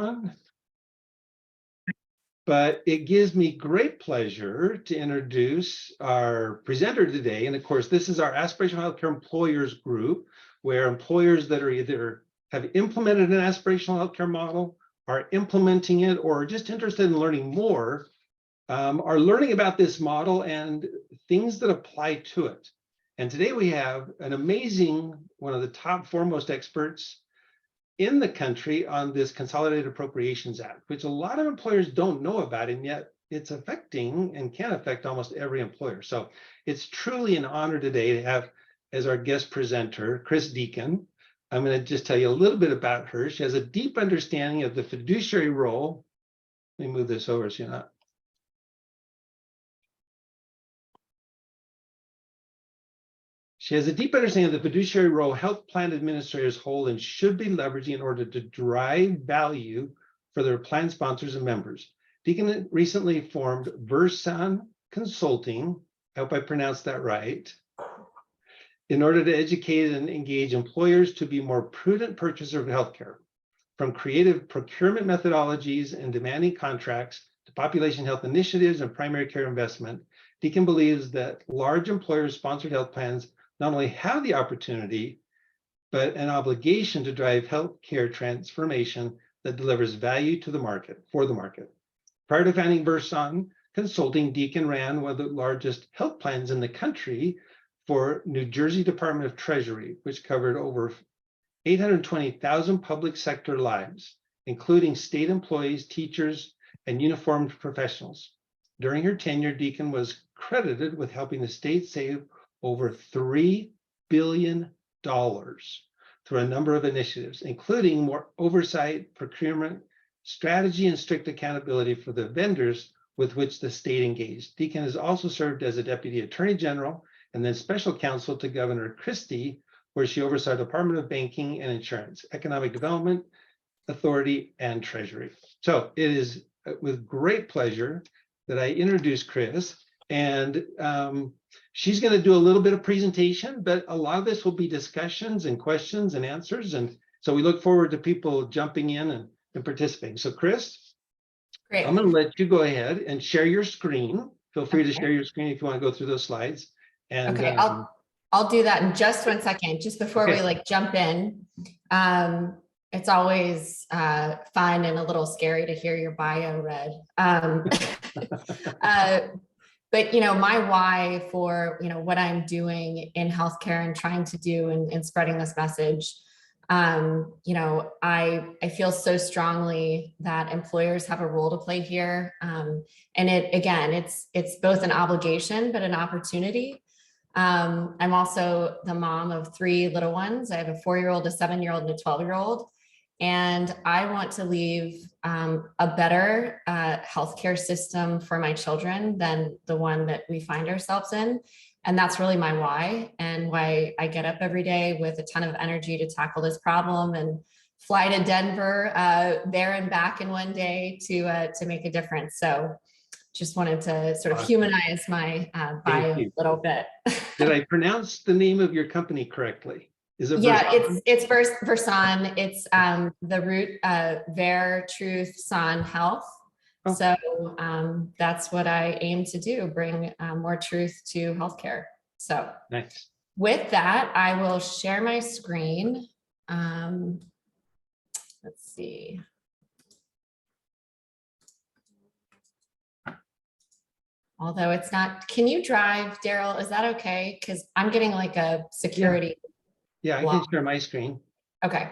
on. But it gives me great pleasure to introduce our presenter today. And of course, this is our Aspirational Healthcare Employers Group, where employers that are either have implemented an aspirational healthcare model, are implementing it, or are just interested in learning more, are learning about this model and things that apply to it. And today we have an amazing, one of the top foremost experts in the country on this Consolidated Appropriations Act, which a lot of employers don't know about, and yet it's affecting and can affect almost every employer. So it's truly an honor today to have as our guest presenter, Chris Deacon. I'm going to just tell you a little bit about her. She has a deep understanding of the fiduciary role. Let me move this over so you're not. She has a deep understanding of the fiduciary role health plan administrators hold and should be leveraging in order to drive value for their plan sponsors and members. Deacon recently formed Versan Consulting, I hope I pronounced that right, in order to educate and engage employers to be more prudent purchasers of healthcare. From creative procurement methodologies and demanding contracts to population health initiatives and primary care investment, Deacon believes that large employer-sponsored health plans not only have the opportunity, but an obligation to drive healthcare transformation that delivers value to the market, for the market. Prior to founding Versan Consulting, Deacon ran one of the largest health plans in the country for New Jersey Department of Treasury, which covered over 820,000 public sector lives, including state employees, teachers, and uniformed professionals. During her tenure, Deacon was credited with helping the state save over $3 billion through a number of initiatives, including more oversight, procurement, strategy, and strict accountability for the vendors with which the state engaged. Deacon has also served as a deputy attorney general and then special counsel to Governor Christie, where she oversaw the Department of Banking and Insurance, Economic Development Authority, and Treasury. So it is with great pleasure that I introduce Chris. And she's going to do a little bit of presentation, but a lot of this will be discussions and questions and answers. And so we look forward to people jumping in and participating. So Chris, great. I'm going to let you go ahead and share your screen. Feel free to share your screen if you want to go through those slides. And okay, I'll do that in just 1 second, just before we jump in. It's always fun and a little scary to hear your bio read. But, my why for, what I'm doing in healthcare and trying to do and spreading this message, I feel so strongly that employers have a role to play here. And it's both an obligation, but an opportunity. I'm also the mom of 3 little ones. I have a 4-year-old, a 7-year-old, and a 12-year-old. And I want to leave a better healthcare system for my children than the one that we find ourselves in. And that's really my why, and why I get up every day with a ton of energy to tackle this problem and fly to Denver there and back in one day to make a difference. So just wanted to sort of humanize my bio a little bit. Did I pronounce the name of your company correctly? Is it yeah, it's Versan. It's the root Ver Truth San Health. Oh. So that's what I aim to do, bring more truth to healthcare. So nice. With that, I will share my screen. Let's see. Although it's not, can you drive, Daryl? Is that okay? Because I'm getting like a security. Yeah, I can share my screen. Okay.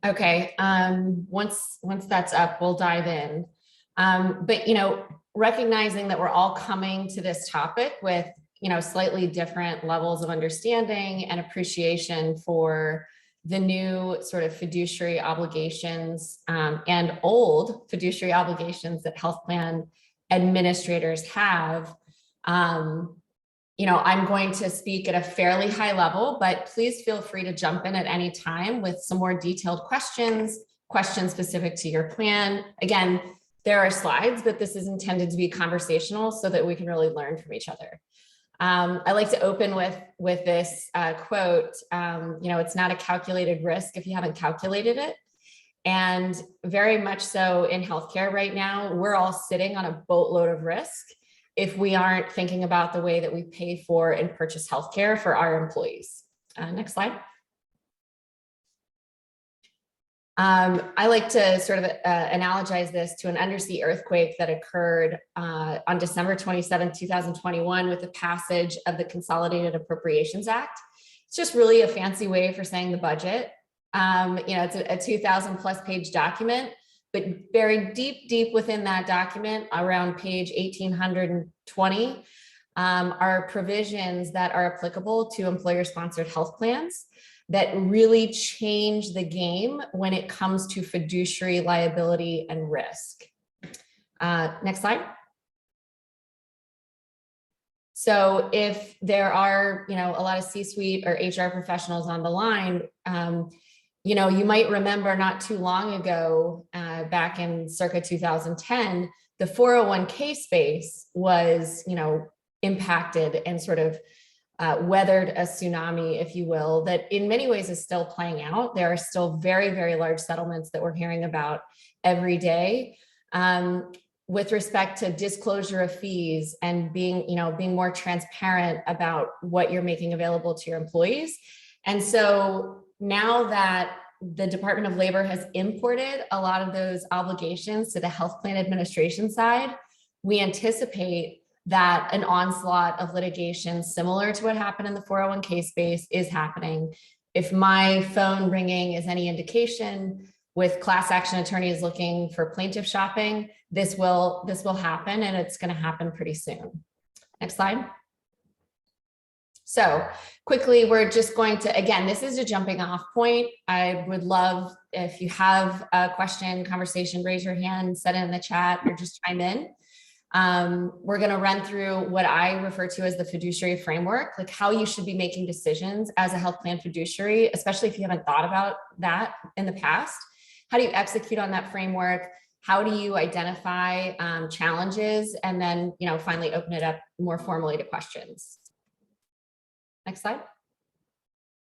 Okay, once that's up, we'll dive in. But, recognizing that we're all coming to this topic with, slightly different levels of understanding and appreciation for the new sort of fiduciary obligations and old fiduciary obligations that health plan administrators have. I'm going to speak at a fairly high level, but please feel free to jump in at any time with some more detailed questions specific to your plan. Again, there are slides, but this is intended to be conversational so that we can really learn from each other. I like to open with this quote, it's not a calculated risk if you haven't calculated it. And very much so in healthcare right now, we're all sitting on a boatload of risk if we aren't thinking about the way that we pay for and purchase healthcare for our employees. Next slide. I like to sort of analogize this to an undersea earthquake that occurred on December 27, 2021 with the passage of the Consolidated Appropriations Act. It's just really a fancy way for saying the budget. It's a 2,000 plus page document, but buried deep within that document around page 1820 are provisions that are applicable to employer-sponsored health plans that really change the game when it comes to fiduciary liability and risk. Next slide. So if there are, a lot of C-suite or HR professionals on the line, you might remember not too long ago, back in circa 2010, the 401k space was, impacted and sort of weathered a tsunami, if you will, that in many ways is still playing out. There are still very, very large settlements that we're hearing about every day with respect to disclosure of fees and being more transparent about what you're making available to your employees. And so now that the Department of Labor has imported a lot of those obligations to the health plan administration side, we anticipate that an onslaught of litigation similar to what happened in the 401k space is happening. If my phone ringing is any indication, with class action attorneys looking for plaintiff shopping, this will happen, and it's going to happen pretty soon. Next slide. So quickly, we're just going to, again, this is a jumping off point. I would love if you have a question, conversation, raise your hand, set it in the chat, or just chime in. We're going to run through what I refer to as the fiduciary framework, like how you should be making decisions as a health plan fiduciary, especially if you haven't thought about that in the past. How do you execute on that framework? How do you identify challenges? And then, finally open it up more formally to questions. Next slide.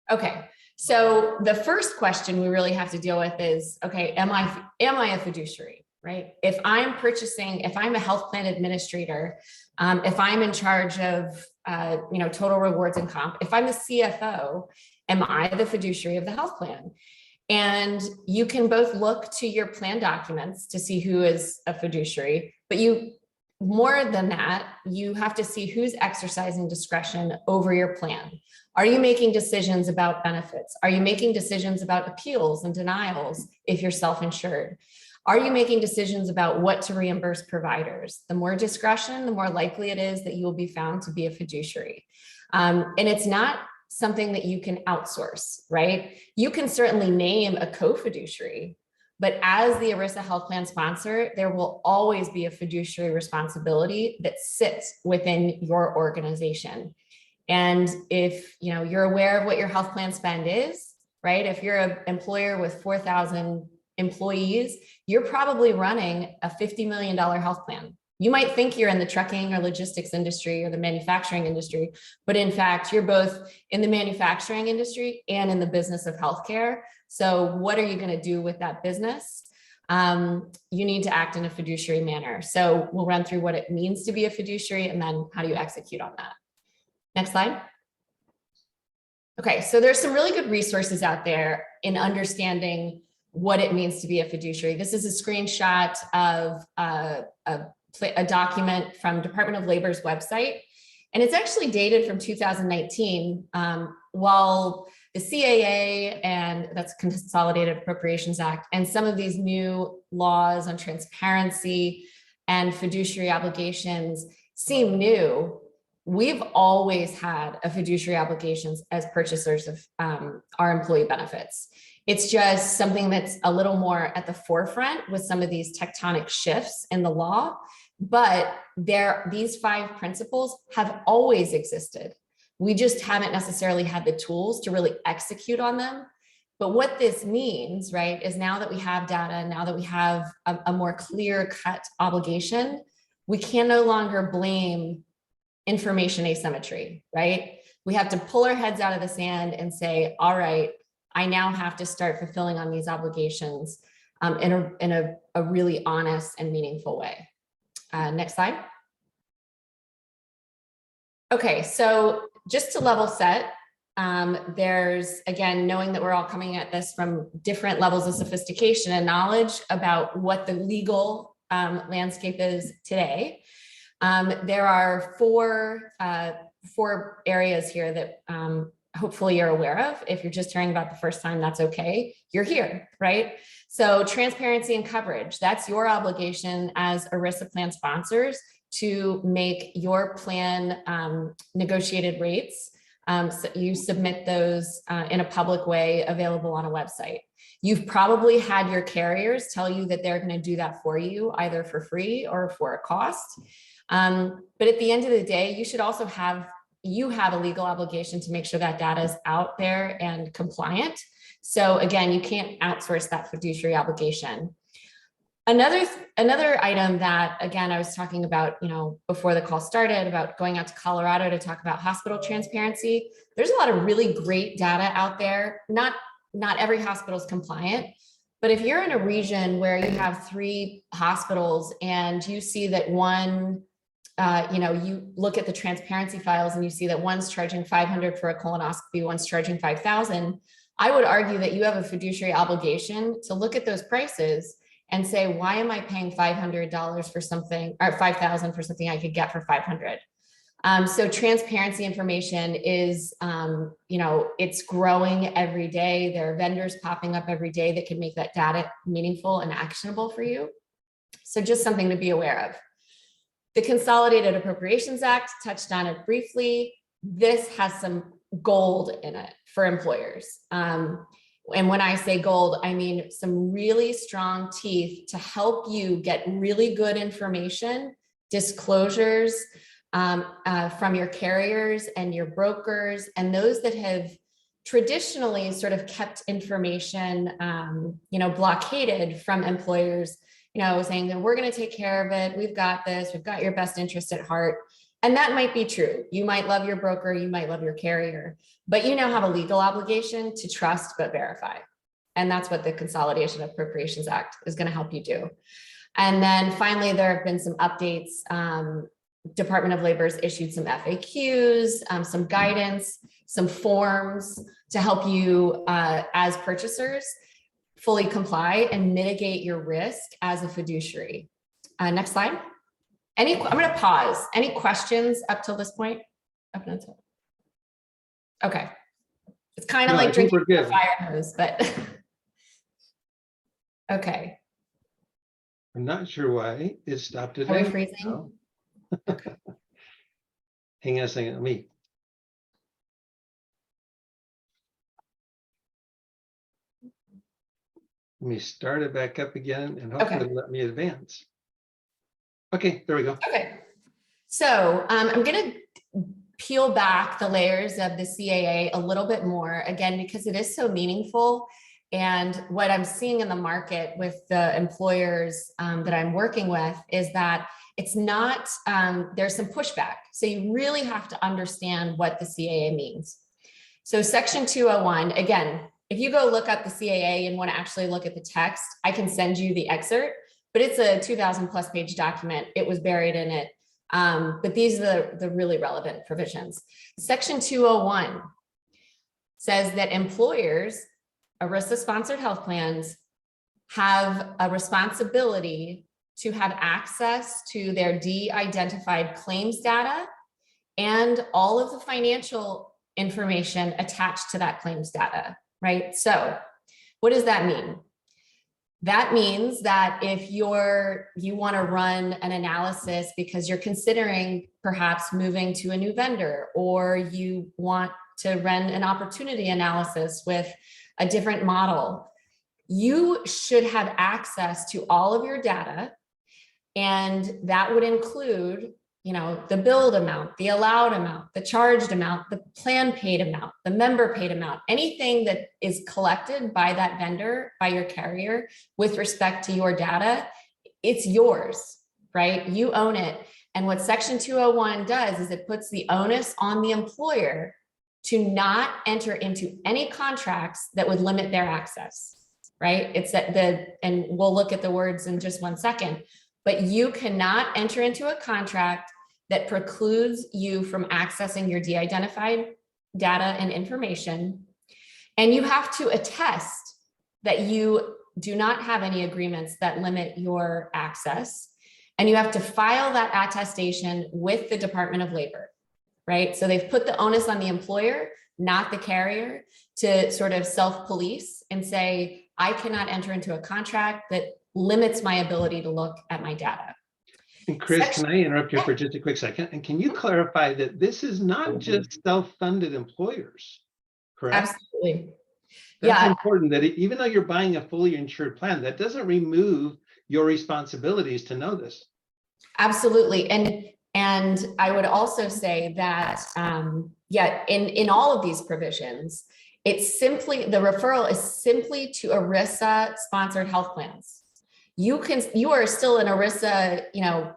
Okay, so the first question we really have to deal with is, okay, am I a fiduciary? Right? If I'm a health plan administrator, if I'm in charge of, total rewards and comp, if I'm the CFO, am I the fiduciary of the health plan? And you can both look to your plan documents to see who is a fiduciary, but more than that, you have to see who's exercising discretion over your plan. Are you making decisions about benefits? Are you making decisions about appeals and denials if you're self-insured? Are you making decisions about what to reimburse providers? The more discretion, the more likely it is that you will be found to be a fiduciary. And it's not something that you can outsource, right? You can certainly name a co-fiduciary, but as the ERISA health plan sponsor, there will always be a fiduciary responsibility that sits within your organization. And if you're aware of what your health plan spend is, right? If you're an employer with 4,000 employees, you're probably running a $50 million health plan. You might think you're in the trucking or logistics industry or the manufacturing industry, but in fact, you're both in the manufacturing industry and in the business of healthcare. So what are you going to do with that business? You need to act in a fiduciary manner. So we'll run through what it means to be a fiduciary and then how do you execute on that. Next slide. Okay, so there's some really good resources out there in understanding what it means to be a fiduciary. This is a screenshot of a document from Department of Labor's website, and it's actually dated from 2019. While the CAA, and that's Consolidated Appropriations Act, and some of these new laws on transparency and fiduciary obligations seem new, we've always had a fiduciary obligations as purchasers of our employee benefits. It's just something that's a little more at the forefront with some of these tectonic shifts in the law, but these 5 principles have always existed. We just haven't necessarily had the tools to really execute on them. But what this means, right, is now that we have data, now that we have a more clear-cut obligation, we can no longer blame information asymmetry, right? We have to pull our heads out of the sand and say, all right, I now have to start fulfilling on these obligations in a really honest and meaningful way. Next slide. Okay, so just to level set, there's, again, knowing that we're all coming at this from different levels of sophistication and knowledge about what the legal landscape is today. There are four areas here that hopefully you're aware of. If you're just hearing about the first time, that's okay. You're here, right? So transparency and coverage, that's your obligation as ERISA plan sponsors to make your plan negotiated rates. So you submit those in a public way available on a website. You've probably had your carriers tell you that they're going to do that for you, either for free or for a cost. But at the end of the day, you should also have a legal obligation to make sure that data is out there and compliant. So again, you can't outsource that fiduciary obligation. Another item that, again, I was talking about, before the call started, about going out to Colorado to talk about hospital transparency. There's a lot of really great data out there. Not every hospital is compliant, but if you're in a region where you have 3 hospitals and you see that one, you look at the transparency files and you see that one's charging $500 for a colonoscopy, one's charging $5,000, I would argue that you have a fiduciary obligation to look at those prices and say, why am I paying $500 for something, or $5,000 for something I could get for $500? So transparency information is, it's growing every day. There are vendors popping up every day that can make that data meaningful and actionable for you. So just something to be aware of. The Consolidated Appropriations Act, touched on it briefly. This has some gold in it for employers. And when I say gold, I mean some really strong teeth to help you get really good information, disclosures from your carriers and your brokers, and those that have traditionally sort of kept information, blockaded from employers, saying that we're going to take care of it. We've got this, we've got your best interest at heart. And that might be true. You might love your broker, you might love your carrier, but you now have a legal obligation to trust but verify. And that's what the Consolidation Appropriations Act is going to help you do. And then finally, there have been some updates. Department of Labor has issued some FAQs, some guidance, some forms to help you as purchasers fully comply and mitigate your risk as a fiduciary. Next slide. I'm going to pause. Any questions up till this point? Up until. Okay. It's kind of like drinking a fire hose, but okay. I'm not sure why it stopped it. Are we freezing? No. Okay. Hang on a second. Let me start it back up again and hopefully let me advance. Okay, there we go. Okay. So I'm going to peel back the layers of the CAA a little bit more, again, because it is so meaningful. And what I'm seeing in the market with the employers that I'm working with is that it's not, there's some pushback. So you really have to understand what the CAA means. So Section 201, again, if you go look up the CAA and want to actually look at the text, I can send you the excerpt, but it's a 2,000+ page document. It was buried in it. But these are the really relevant provisions. Section 201 says that employers, ERISA-sponsored health plans, have a responsibility to have access to their de-identified claims data and all of the financial information attached to that claims data, right? So what does that mean? That means that if you want to run an analysis because you're considering perhaps moving to a new vendor, or you want to run an opportunity analysis with a different model, you should have access to all of your data. And that would include, the billed amount, the allowed amount, the charged amount, the plan paid amount, the member paid amount, anything that is collected by that vendor, by your carrier with respect to your data, it's yours, right? You own it. And what Section 201 does is it puts the onus on the employer to not enter into any contracts that would limit their access, right? It's that and we'll look at the words in just one second, but you cannot enter into a contract that precludes you from accessing your de-identified data and information. And you have to attest that you do not have any agreements that limit your access. And you have to file that attestation with the Department of Labor, right? So they've put the onus on the employer, not the carrier, to sort of self-police and say, I cannot enter into a contract that limits my ability to look at my data. And Chris, can I interrupt you for just a quick second? And can you clarify that this is not just self-funded employers, correct? Absolutely. That's important, that even though you're buying a fully insured plan, that doesn't remove your responsibilities to know this. Absolutely. And I would also say that, in all of these provisions, it's simply, the referral is simply to ERISA sponsored health plans. You are still an ERISA,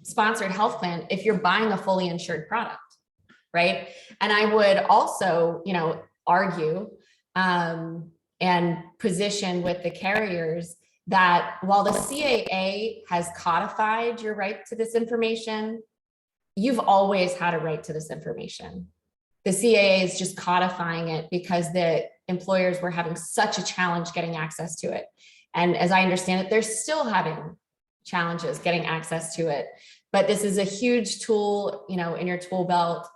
sponsored health plan if you're buying a fully insured product, right? And I would also, argue and position with the carriers that while the CAA has codified your right to this information, you've always had a right to this information. The CAA is just codifying it because the employers were having such a challenge getting access to it. And as I understand it, they're still having challenges getting access to it. But this is a huge tool, in your tool belt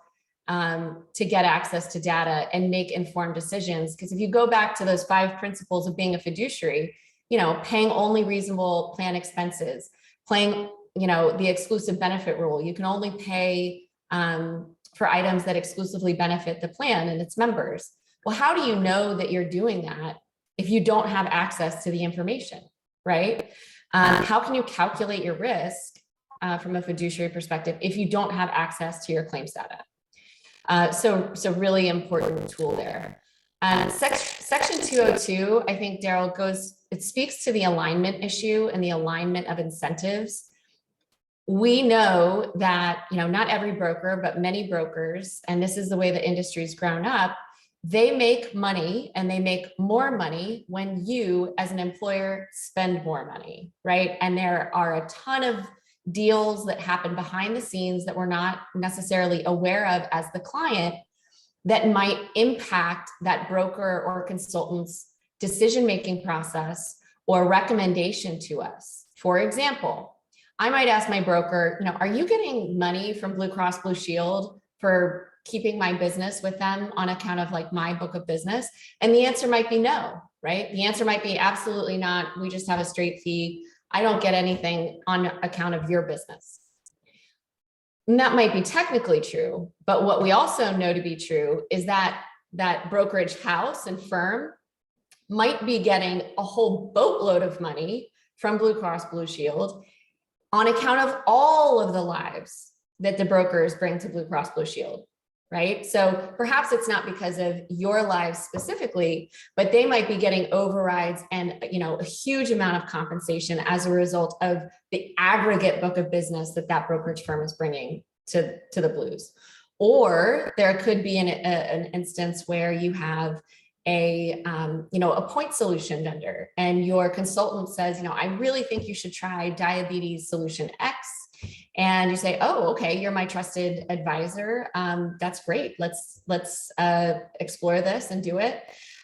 to get access to data and make informed decisions. Because if you go back to those 5 principles of being a fiduciary, paying only reasonable plan expenses, paying, the exclusive benefit rule. You can only pay for items that exclusively benefit the plan and its members. Well, how do you know that you're doing that if you don't have access to the information, right? How can you calculate your risk from a fiduciary perspective if you don't have access to your claims data? So really important tool there. Section 202, I think, Daryl, it speaks to the alignment issue and the alignment of incentives. We know that, not every broker, but many brokers, and this is the way the industry's grown up, they make money, and they make more money when you as an employer spend more money, right? And there are a ton of deals that happen behind the scenes that we're not necessarily aware of as the client that might impact that broker or consultant's decision-making process or recommendation to us. For example, I might ask my broker, are you getting money from Blue Cross Blue Shield for keeping my business with them on account of like my book of business? And the answer might be no, right? The answer might be absolutely not. We just have a straight fee. I don't get anything on account of your business. And that might be technically true, but what we also know to be true is that that brokerage house and firm might be getting a whole boatload of money from Blue Cross Blue Shield on account of all of the lives that the brokers bring to Blue Cross Blue Shield, right? So perhaps it's not because of your lives specifically, but they might be getting overrides and, a huge amount of compensation as a result of the aggregate book of business that that brokerage firm is bringing to the Blues. Or there could be an instance where you have a point solution vendor and your consultant says, I really think you should try diabetes solution X. And you say, oh, okay, you're my trusted advisor. That's great. Let's explore this and do it.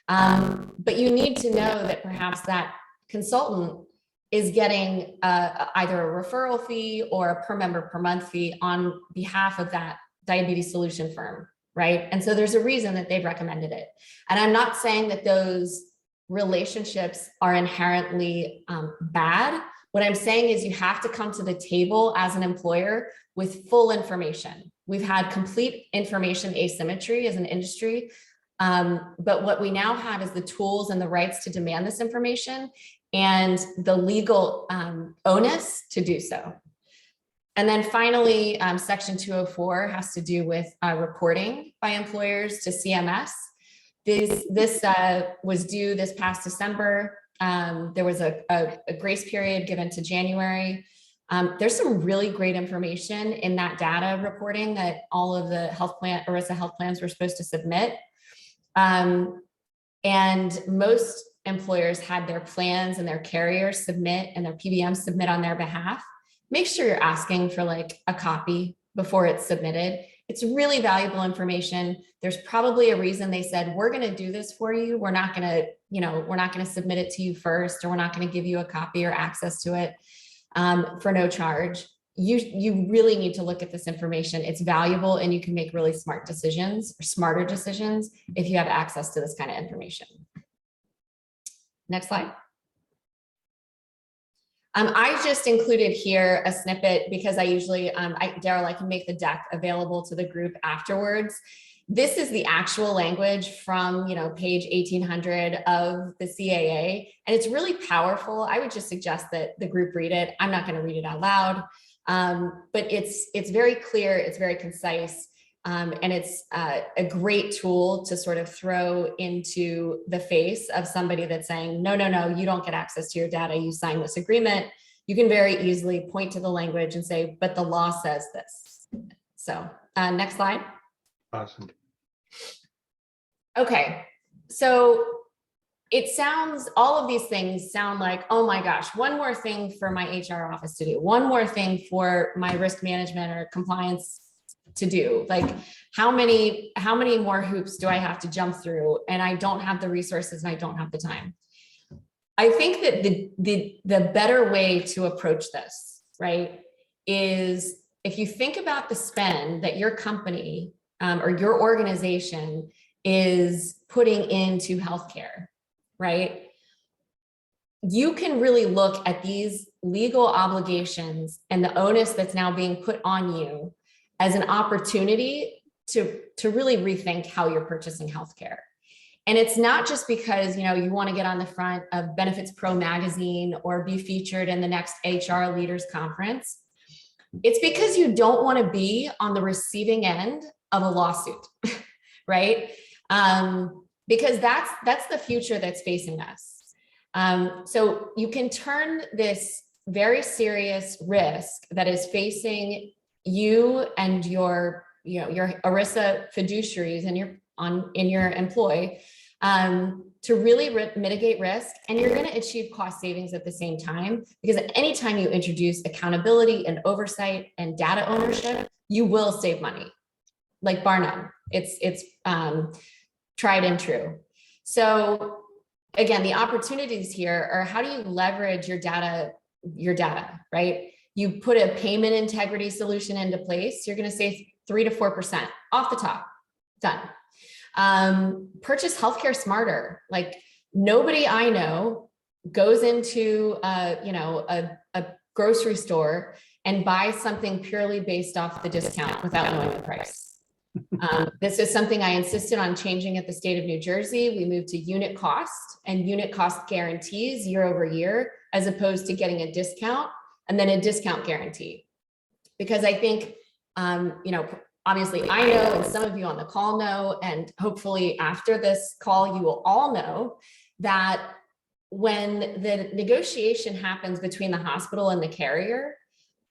But you need to know that perhaps that consultant is getting either a referral fee or a per member per month fee on behalf of that diabetes solution firm, right? And so there's a reason that they've recommended it. And I'm not saying that those relationships are inherently bad. What I'm saying is you have to come to the table as an employer with full information. We've had complete information asymmetry as an industry, but what we now have is the tools and the rights to demand this information and the legal onus to do so. And then finally, Section 204 has to do with reporting by employers to CMS. This was due this past December. There was a grace period given to January. There's some really great information in that data reporting that all of the ERISA health plans were supposed to submit. And most employers had their plans and their carriers submit and their PBMs submit on their behalf. Make sure you're asking for like a copy before it's submitted. It's really valuable information. There's probably a reason they said, we're going to do this for you. We're not going to, we're not going to submit it to you first, or we're not going to give you a copy or access to it for no charge. You really need to look at this information. It's valuable, and you can make really smart decisions, or smarter decisions, if you have access to this kind of information. Next slide. I just included here a snippet because I usually, Daryl, I can make the deck available to the group afterwards. This is the actual language from, page 1800 of the CAA, and it's really powerful. I would just suggest that the group read it. I'm not going to read it out loud, but it's very clear, it's very concise, and it's a great tool to sort of throw into the face of somebody that's saying, no, you don't get access to your data. You signed this agreement. You can very easily point to the language and say, but the law says this. So next slide. Awesome. Okay, so all of these things sound like, oh my gosh, one more thing for my HR office to do, one more thing for my risk management or compliance to do. Like, how many more hoops do I have to jump through? And I don't have the resources and I don't have the time. I think that the better way to approach this, right, is if you think about the spend that your company or your organization is putting into healthcare, right? You can really look at these legal obligations and the onus that's now being put on you as an opportunity to really rethink how you're purchasing healthcare. And it's not just because, you want to get on the front of Benefits Pro magazine or be featured in the next HR Leaders Conference. It's because you don't want to be on the receiving end of a lawsuit, right? Because that's the future that's facing us. So you can turn this very serious risk that is facing you and your ERISA fiduciaries and in your employee to really mitigate risk, and you're going to achieve cost savings at the same time, because at any time you introduce accountability and oversight and data ownership, you will save money, like bar none. It's tried and true. So again, the opportunities here are, how do you leverage your data, right? You put a payment integrity solution into place, you're going to save 3 to 4% off the top. Done. Purchase healthcare smarter. Like, nobody I know goes into a grocery store and buys something purely based off the discount without knowing the price. This is something I insisted on changing at the state of New Jersey. We moved to unit cost and unit cost guarantees year over year, as opposed to getting a discount and then a discount guarantee. Because I think, obviously I know, and some of you on the call know, and hopefully after this call, you will all know that when the negotiation happens between the hospital and the carrier,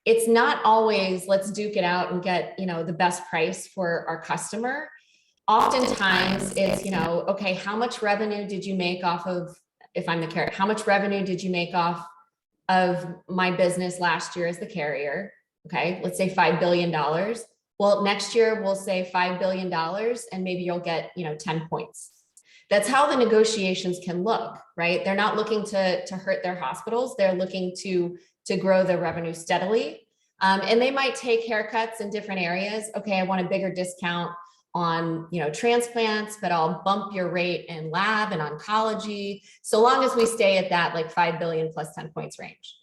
it's not always let's duke it out and get, the best price for our customer. Oftentimes it's, okay, how much revenue did you make off of, if I'm the carrier, how much revenue did you make off of my business last year as the carrier? Okay, let's say $5 billion. Well, next year we'll say $5 billion and maybe you'll get, 10 points. That's how the negotiations can look, right? They're not looking to hurt their hospitals. They're looking to grow their revenue steadily. And they might take haircuts in different areas. Okay, I want a bigger discount on, transplants, but I'll bump your rate in lab and oncology, so long as we stay at that like 5 billion plus 10 points range.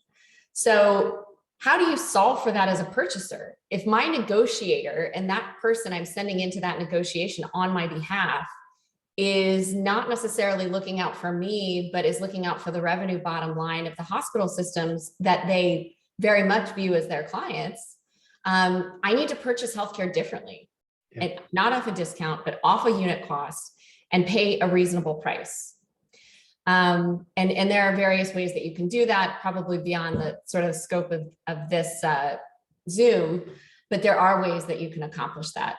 So how do you solve for that as a purchaser? If my negotiator and that person I'm sending into that negotiation on my behalf is not necessarily looking out for me, but is looking out for the revenue bottom line of the hospital systems that they very much view as their clients, I need to purchase healthcare differently. Yeah. And not off a discount, but off a unit cost, and pay a reasonable price. And there are various ways that you can do that, probably beyond the sort of scope of this Zoom, but there are ways that you can accomplish that.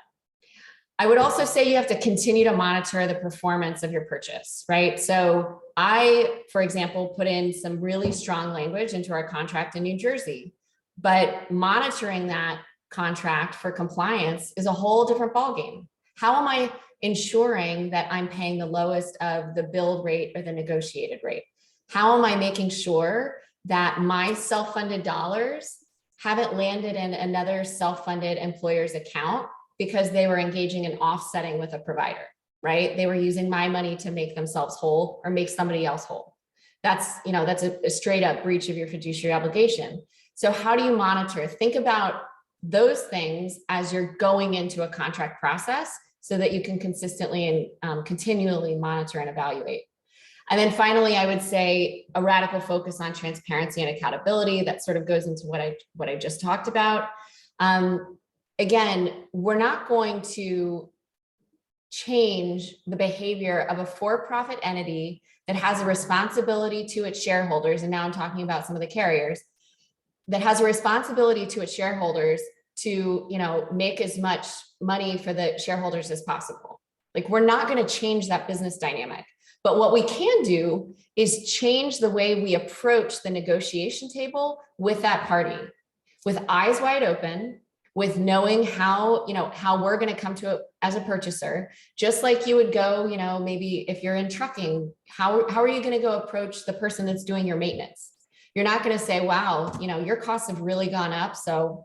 I would also say you have to continue to monitor the performance of your purchase, right? So I, for example, put in some really strong language into our contract in New Jersey, but monitoring that contract for compliance is a whole different ballgame. How am I ensuring that I'm paying the lowest of the billed rate or the negotiated rate? How am I making sure that my self-funded dollars haven't landed in another self-funded employer's account because they were engaging in offsetting with a provider, right? They were using my money to make themselves whole or make somebody else whole. That's a straight up breach of your fiduciary obligation. So how do you monitor? Think about those things as you're going into a contract process so that you can consistently and continually monitor and evaluate. And then finally, I would say a radical focus on transparency and accountability. That sort of goes into what I just talked about. Again, we're not going to change the behavior of a for-profit entity that has a responsibility to its shareholders. And now I'm talking about some of the carriers that has a responsibility to its shareholders to, make as much money for the shareholders as possible. Like, we're not going to change that business dynamic. But what we can do is change the way we approach the negotiation table with that party, with eyes wide open, with knowing how we're going to come to it as a purchaser, just like you would go, maybe if you're in trucking, how are you going to go approach the person that's doing your maintenance? You're not going to say, wow, your costs have really gone up, so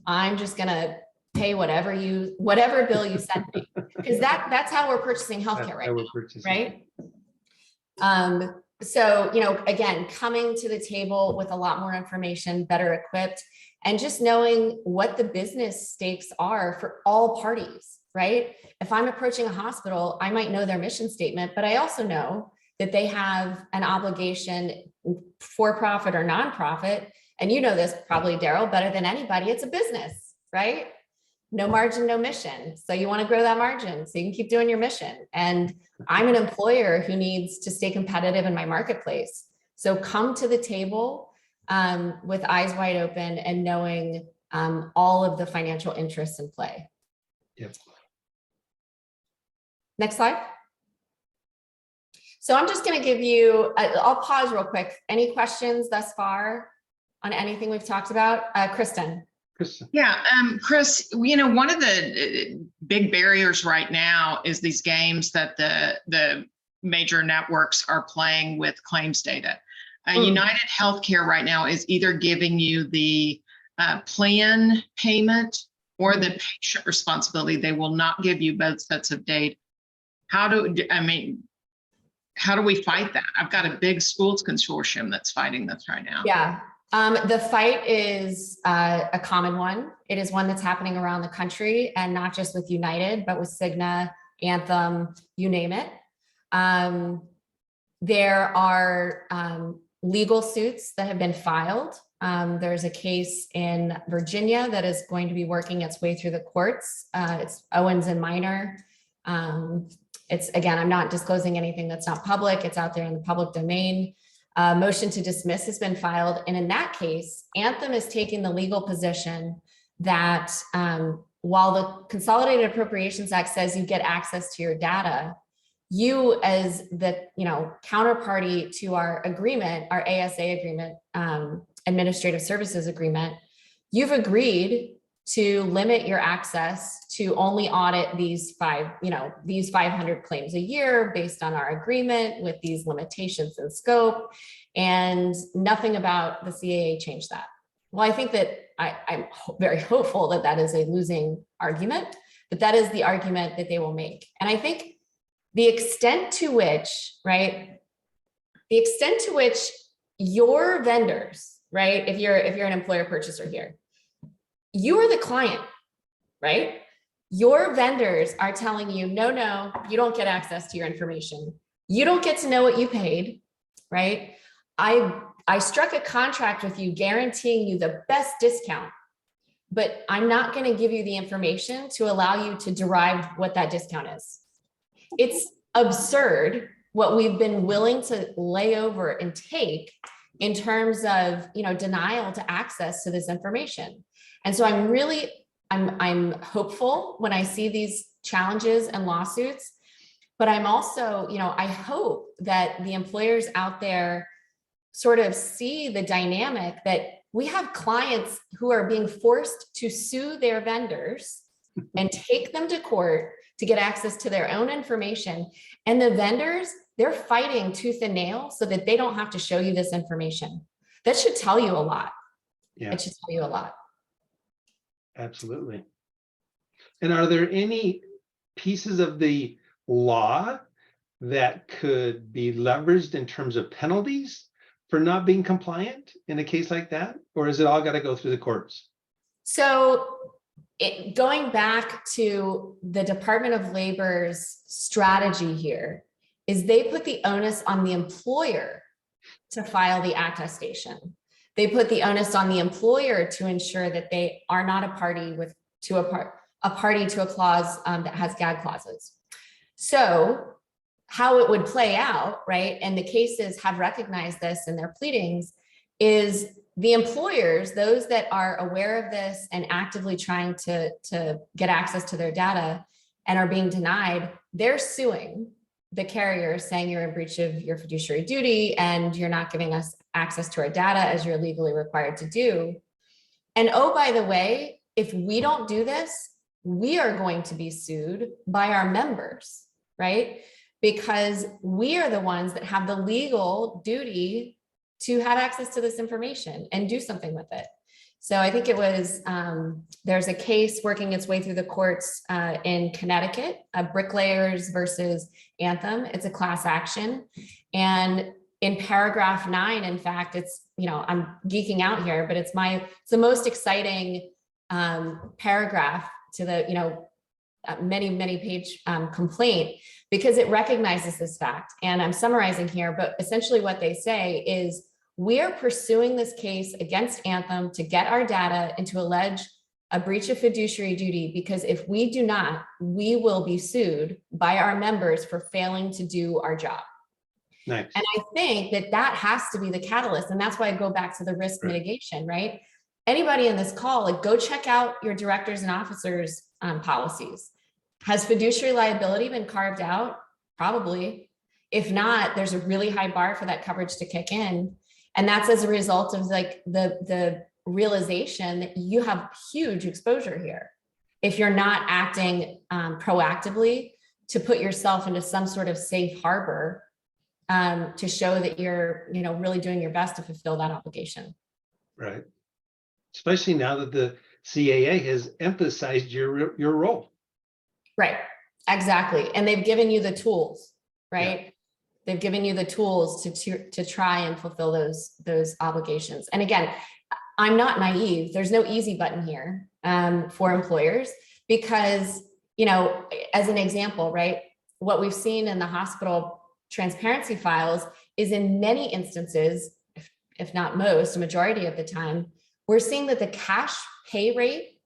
I'm just going to pay whatever bill you send me, because that's how we're purchasing healthcare right now, right? So, again, coming to the table with a lot more information, better equipped, and just knowing what the business stakes are for all parties, right? If I'm approaching a hospital, I might know their mission statement, but I also know that they have an obligation, for profit or nonprofit. And you know this probably, Daryl, better than anybody. It's a business, right? No margin, no mission. So you want to grow that margin so you can keep doing your mission. And I'm an employer who needs to stay competitive in my marketplace. So come to the table with eyes wide open and knowing all of the financial interests in play. Yep. Next slide. So I'm just going to give you, I'll pause real quick. Any questions thus far on anything we've talked about? Kristen. Yeah, Chris, one of the big barriers right now is these games that the major networks are playing with claims data. United Healthcare right now is either giving you the plan payment or the patient responsibility. They will not give you both sets of data. How do we fight that? I've got a big schools consortium that's fighting this right now. Yeah. The fight is a common one. It is one that's happening around the country, and not just with United, but with Cigna, Anthem, you name it. There are legal suits that have been filed. There's a case in Virginia that is going to be working its way through the courts. It's Owens and Minor. It's, again, I'm not disclosing anything that's not public. It's out there in the public domain. Motion to dismiss has been filed. And in that case, Anthem is taking the legal position that while the Consolidated Appropriations Act says you get access to your data, you as the counterparty to our agreement, our ASA agreement, administrative services agreement, you've agreed to limit your access to only audit these 500 claims a year based on our agreement with these limitations in scope, and nothing about the CAA changed that. Well, I think that I'm very hopeful that that is a losing argument, but that is the argument that they will make. And I think the extent to which, your vendors, right? If you're an employer purchaser here, you are the client, right? Your vendors are telling you, no, you don't get access to your information. You don't get to know what you paid, right? I struck a contract with you guaranteeing you the best discount, but I'm not going to give you the information to allow you to derive what that discount is. It's absurd what we've been willing to lay over and take in terms of, denial to access to this information. And so I'm hopeful when I see these challenges and lawsuits, but I'm also, I hope that the employers out there sort of see the dynamic that we have clients who are being forced to sue their vendors and take them to court to get access to their own information. And the vendors, they're fighting tooth and nail so that they don't have to show you this information. That should tell you a lot. Yeah. It should tell you a lot. Absolutely. And are there any pieces of the law that could be leveraged in terms of penalties for not being compliant in a case like that? Or is it all got to go through the courts? So going back to the Department of Labor's strategy here is they put the onus on the employer to file the attestation. They put the onus on the employer to ensure that they are not a party to a clause that has gag clauses. So how it would play out, right? And the cases have recognized this in their pleadings, is the employers, those that are aware of this and actively trying to get access to their data and are being denied, they're suing the carrier saying you're in breach of your fiduciary duty and you're not giving us access to our data as you're legally required to do. And oh, by the way, if we don't do this, we are going to be sued by our members, right? Because we are the ones that have the legal duty to have access to this information and do something with it. So I think it was, there's a case working its way through the courts in Connecticut, Bricklayers versus Anthem. It's a class action. And in paragraph 9, in fact, it's, I'm geeking out here, but it's the most exciting paragraph to the, many page complaint, because it recognizes this fact. And I'm summarizing here, but essentially what they say is, we are pursuing this case against Anthem to get our data and to allege a breach of fiduciary duty, because if we do not, we will be sued by our members for failing to do our job. Nice. And I think that has to be the catalyst. And that's why I go back to the risk mitigation, right? Anybody in this call, go check out your directors and officers policies. Has fiduciary liability been carved out? Probably. If not, there's a really high bar for that coverage to kick in. And that's as a result of the realization that you have huge exposure here. If you're not acting proactively to put yourself into some sort of safe harbor to show that you're, really doing your best to fulfill that obligation. Right. Especially now that the CAA has emphasized your role. Right. Exactly. And they've given you the tools, right? Yeah. They've given you the tools to try and fulfill those obligations. And again, I'm not naive. There's no easy button here for employers because, as an example, right, what we've seen in the hospital transparency files is in many instances, if not most, a majority of the time, we're seeing that the cash pay rate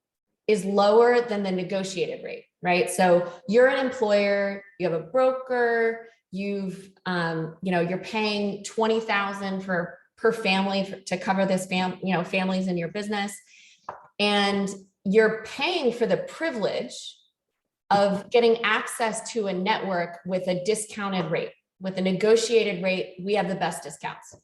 is lower than the negotiated rate, right? So you're an employer, you have a broker, you're paying $20,000 per family to cover this families in your business. And you're paying for the privilege of getting access to a network with a discounted rate, with a negotiated rate. We have the best discounts.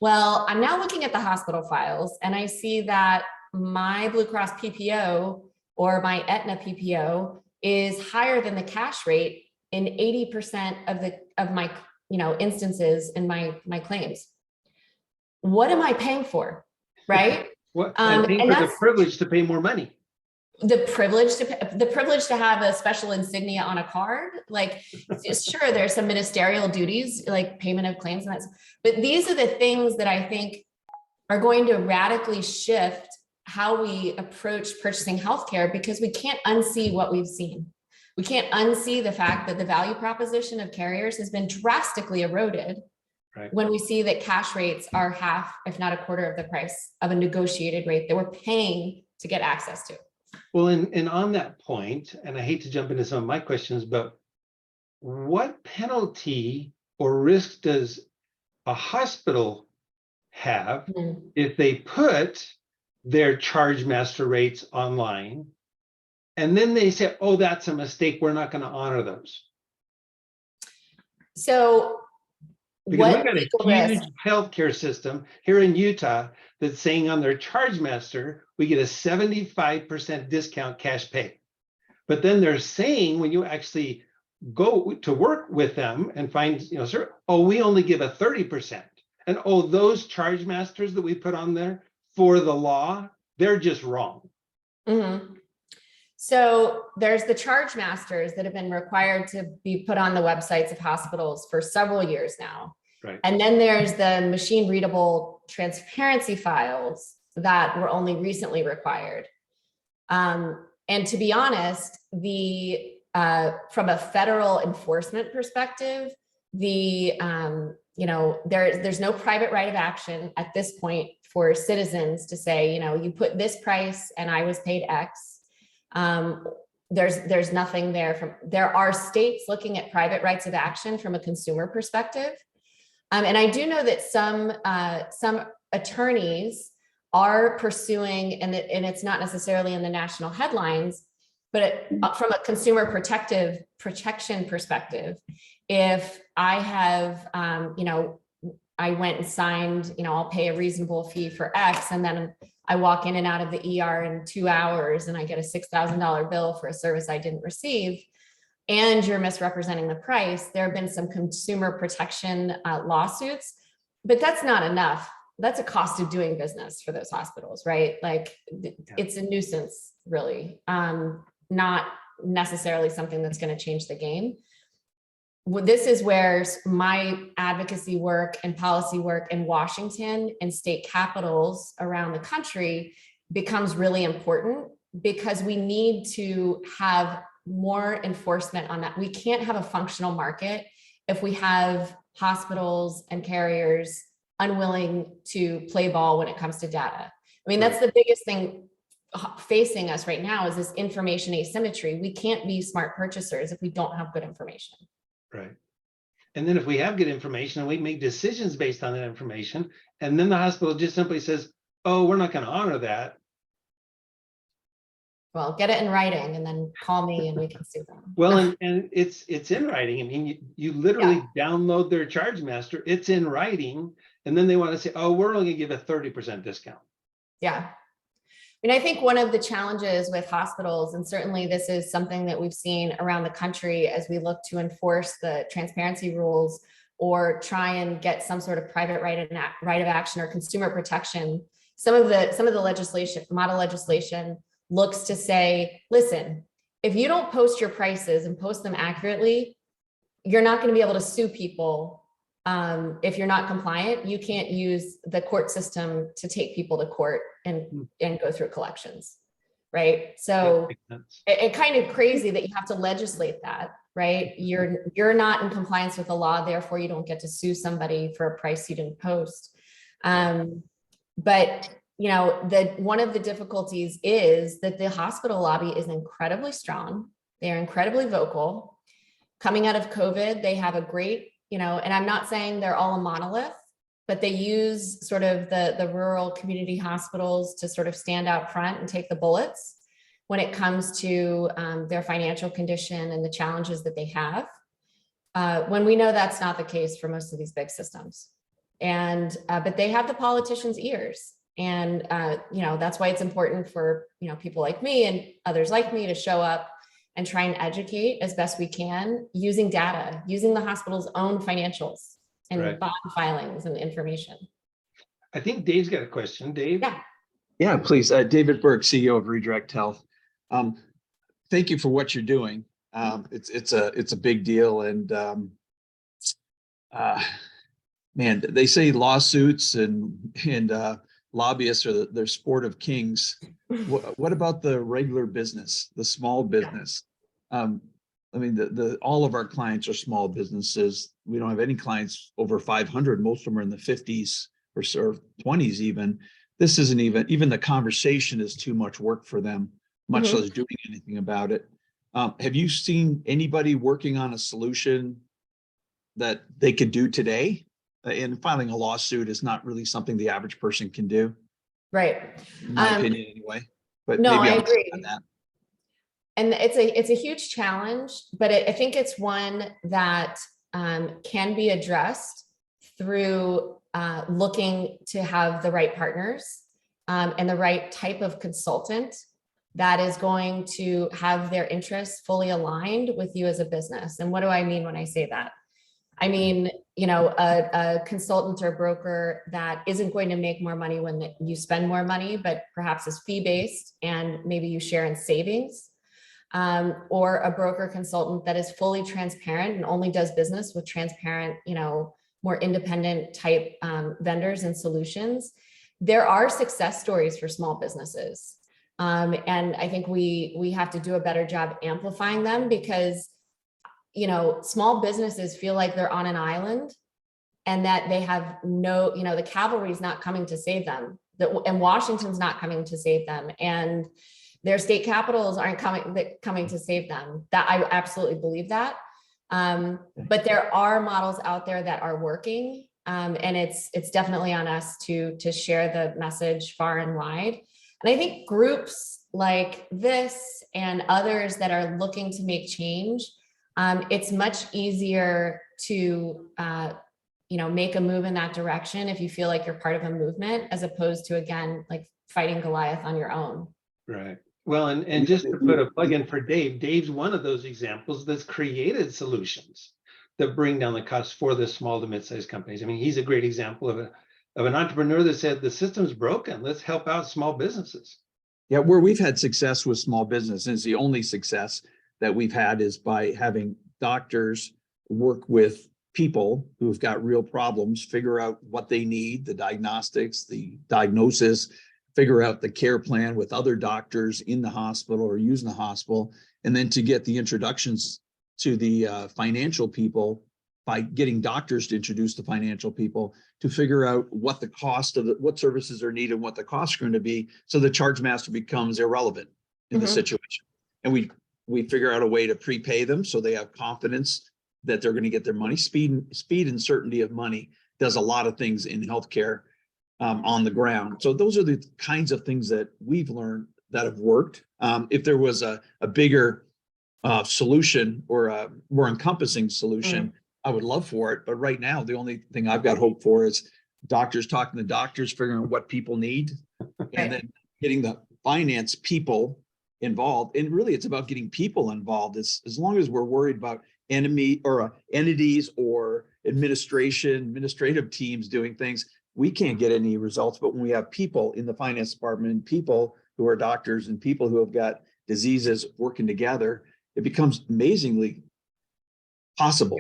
Well, I'm now looking at the hospital files and I see that my Blue Cross PPO or my Aetna PPO is higher than the cash rate in 80% of my instances in my claims. What am I paying for, right? I'm paying for the privilege to pay more money. The privilege to have a special insignia on a card, sure, there's some ministerial duties like payment of claims, but these are the things that I think are going to radically shift how we approach purchasing healthcare, because we can't unsee what we've seen. We can't unsee the fact that the value proposition of carriers has been drastically eroded when we see that cash rates are half, if not a quarter of the price of a negotiated rate that we're paying to get access to. Well, and on that point, and I hate to jump into some of my questions, but what penalty or risk does a hospital have if they put their charge master rates online and then they say, oh, that's a mistake, we're not going to honor those? So Because what we've got a legal huge risk? healthcare system here in Utah that's saying on their charge master, we get a 75% discount cash pay. But then they're saying when you actually go to work with them and find, sir, oh, we only give a 30%. And oh, those charge masters that we put on there for the law, they're just wrong. Mhm. So there's the charge masters that have been required to be put on the websites of hospitals for several years now. Right. And then there's the machine readable transparency files that were only recently required. And to be honest, from a federal enforcement perspective, there's no private right of action at this point for citizens to say, you put this price and I was paid X. There's nothing there. There are states looking at private rights of action from a consumer perspective. And I do know that some attorneys are pursuing, and it's not necessarily in the national headlines, but from a consumer protection perspective, if I have, I went and signed, I'll pay a reasonable fee for X, and then I walk in and out of the ER in 2 hours and I get a $6,000 bill for a service I didn't receive, and you're misrepresenting the price. There have been some consumer protection lawsuits, but that's not enough. That's a cost of doing business for those hospitals, right? Like it's a nuisance, really, not necessarily something that's going to change the game. This is where my advocacy work and policy work in Washington and state capitals around the country becomes really important, because we need to have more enforcement on that. We can't have a functional market if we have hospitals and carriers unwilling to play ball when it comes to data. I mean, that's the biggest thing facing us right now, is this information asymmetry. We can't be smart purchasers if we don't have good information. Right. And then if we have good information and we make decisions based on that information, and then the hospital just simply says, oh, we're not going to honor that. Well, get it in writing and then call me and we can sue them. Well, and it's in writing. I mean, you literally download their charge master, it's in writing, and then they want to say, oh, we're only going to give a 30% discount. Yeah. I mean, I think one of the challenges with hospitals, and certainly this is something that we've seen around the country as we look to enforce the transparency rules or try and get some sort of private right of action or consumer protection. Some of the legislation, model legislation, looks to say, listen, if you don't post your prices and post them accurately, you're not going to be able to sue people. If you're not compliant, you can't use the court system to take people to court and go through collections, right? So it's kind of crazy that you have to legislate that, right? You're not in compliance with the law, therefore you don't get to sue somebody for a price you didn't post. But one of the difficulties is that the hospital lobby is incredibly strong. They are incredibly vocal. Coming out of COVID, they have a great, and I'm not saying they're all a monolith, but they use sort of the rural community hospitals to sort of stand out front and take the bullets when it comes to their financial condition and the challenges that they have. When we know that's not the case for most of these big systems. And, but they have the politicians' ears. And, that's why it's important for, people like me and others like me to show up and try and educate as best we can using data, using the hospital's own financials and bond filings and information. I think Dave's got a question. Dave? Yeah, please. David Berg, CEO of Redirect Health. Thank you for what you're doing. It's a big deal. And man, they say lawsuits and lobbyists are their sport of kings. What about the regular business, the small business? I mean, all of our clients are small businesses. We don't have any clients over 500. Most of them are in the 50s or 20s even. This isn't even the conversation is too much work for them, much less doing anything about it. Have you seen anybody working on a solution that they could do today. And filing a lawsuit is not really something the average person can do, Right. in my opinion anyway. But No, maybe I I'm agree. on that. And it's a huge challenge, but I think it's one that can be addressed through looking to have the right partners and the right type of consultant that is going to have their interests fully aligned with you as a business. And what do I mean when I say that? I mean, you know, a consultant or broker that isn't going to make more money when you spend more money, but perhaps is fee-based and maybe you share in savings. Or a broker consultant that is fully transparent and only does business with transparent, you know, more independent type vendors and solutions. There are success stories for small businesses. And I think we have to do a better job amplifying them because, you know, small businesses feel like they're on an island and that they have no, you know, the cavalry is not coming to save them, and Washington's not coming to save them, and their state capitals aren't coming to save them. That I absolutely believe that. But there are models out there that are working, and it's definitely on us to share the message far and wide. And I think groups like this and others that are looking to make change, it's much easier to you know, make a move in that direction if you feel like you're part of a movement, as opposed to, again, like fighting Goliath on your own. Right. Well, and just to put a plug in for Dave, Dave's one of those examples that's created solutions that bring down the cost for the small to mid-sized companies. I mean, he's a great example of an entrepreneur that said the system's broken. Let's help out small businesses. Yeah, where we've had success with small business, and it's the only success that we've had, is by having doctors work with people who've got real problems, figure out what they need, the diagnostics, the diagnosis, figure out the care plan with other doctors in the hospital or using the hospital, and then to get the introductions to the financial people by getting doctors to introduce the financial people to figure out what the cost of what services are needed and what the costs are going to be, so the charge master becomes irrelevant in the situation. And we figure out a way to prepay them so they have confidence that they're going to get their money. Speed and certainty of money does a lot of things in healthcare on the ground. So those are the kinds of things that we've learned that have worked. If there was a bigger solution or a more encompassing solution, I would love for it. But right now, the only thing I've got hope for is doctors talking to doctors, figuring out what people need, and then getting the finance people involved. And really, it's about getting people involved. As long as we're worried about entities or administrative teams doing things, we can't get any results. But when we have people in the finance department and people who are doctors and people who have got diseases working together, it becomes amazingly possible.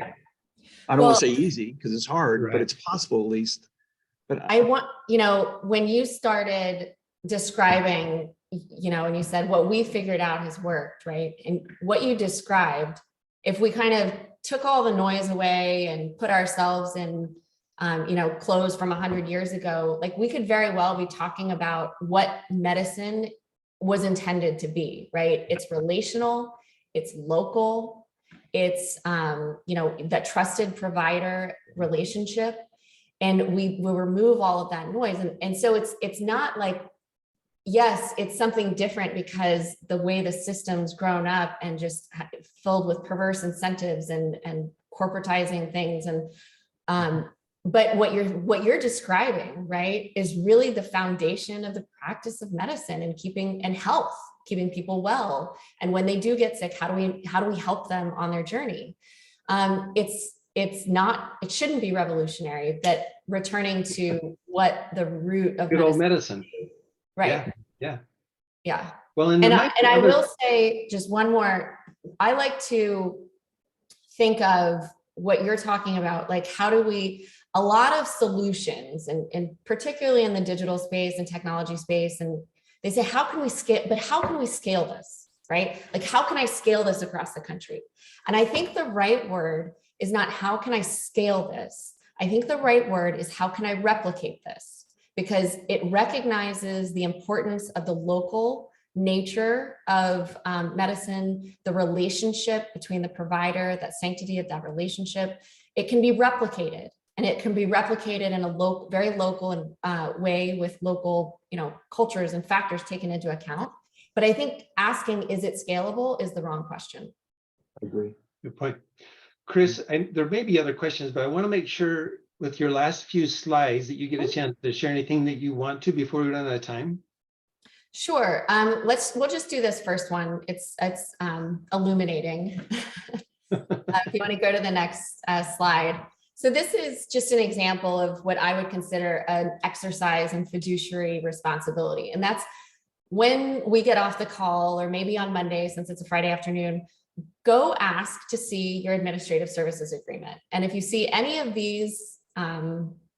I don't want to say easy because it's hard, but it's possible at least. But I want, you know, when you started describing, you know, and you said what we figured out has worked, right? And what you described, if we kind of took all the noise away and put ourselves in, you know, clothes from 100 years ago, like we could very well be talking about what medicine was intended to be, right? It's relational, it's local, it's, you know, that trusted provider relationship. And we will remove all of that noise. And so it's not like, yes, it's something different because the way the system's grown up and just filled with perverse incentives and corporatizing things. And, but what you're describing, right, is really the foundation of the practice of medicine and keeping people well. And when they do get sick, how do we help them on their journey? It shouldn't be revolutionary, but returning to what the root of good old medicine. Right. Yeah. Well, and I will say just one more. I like to think of what you're talking about, like a lot of solutions, and particularly in the digital space and technology space, and they say, how can we scale this, right? Like, how can I scale this across the country? And I think the right word is not how can I scale this? I think the right word is how can I replicate this? Because it recognizes the importance of the local nature of medicine, the relationship between the provider, that sanctity of that relationship, it can be replicated, and it can be replicated in a very local way with local, cultures and factors taken into account. But I think asking, is it scalable, is the wrong question. I agree. Good point. Chris, there may be other questions, but I want to make sure with your last few slides that you get a chance to share anything that you want to before we run out of time. Sure. We'll just do this first one. It's illuminating. If you want to go to the next slide. So this is just an example of what I would consider an exercise in fiduciary responsibility. And that's when we get off the call, or maybe on Monday, since it's a Friday afternoon, go ask to see your administrative services agreement. And if you see any of these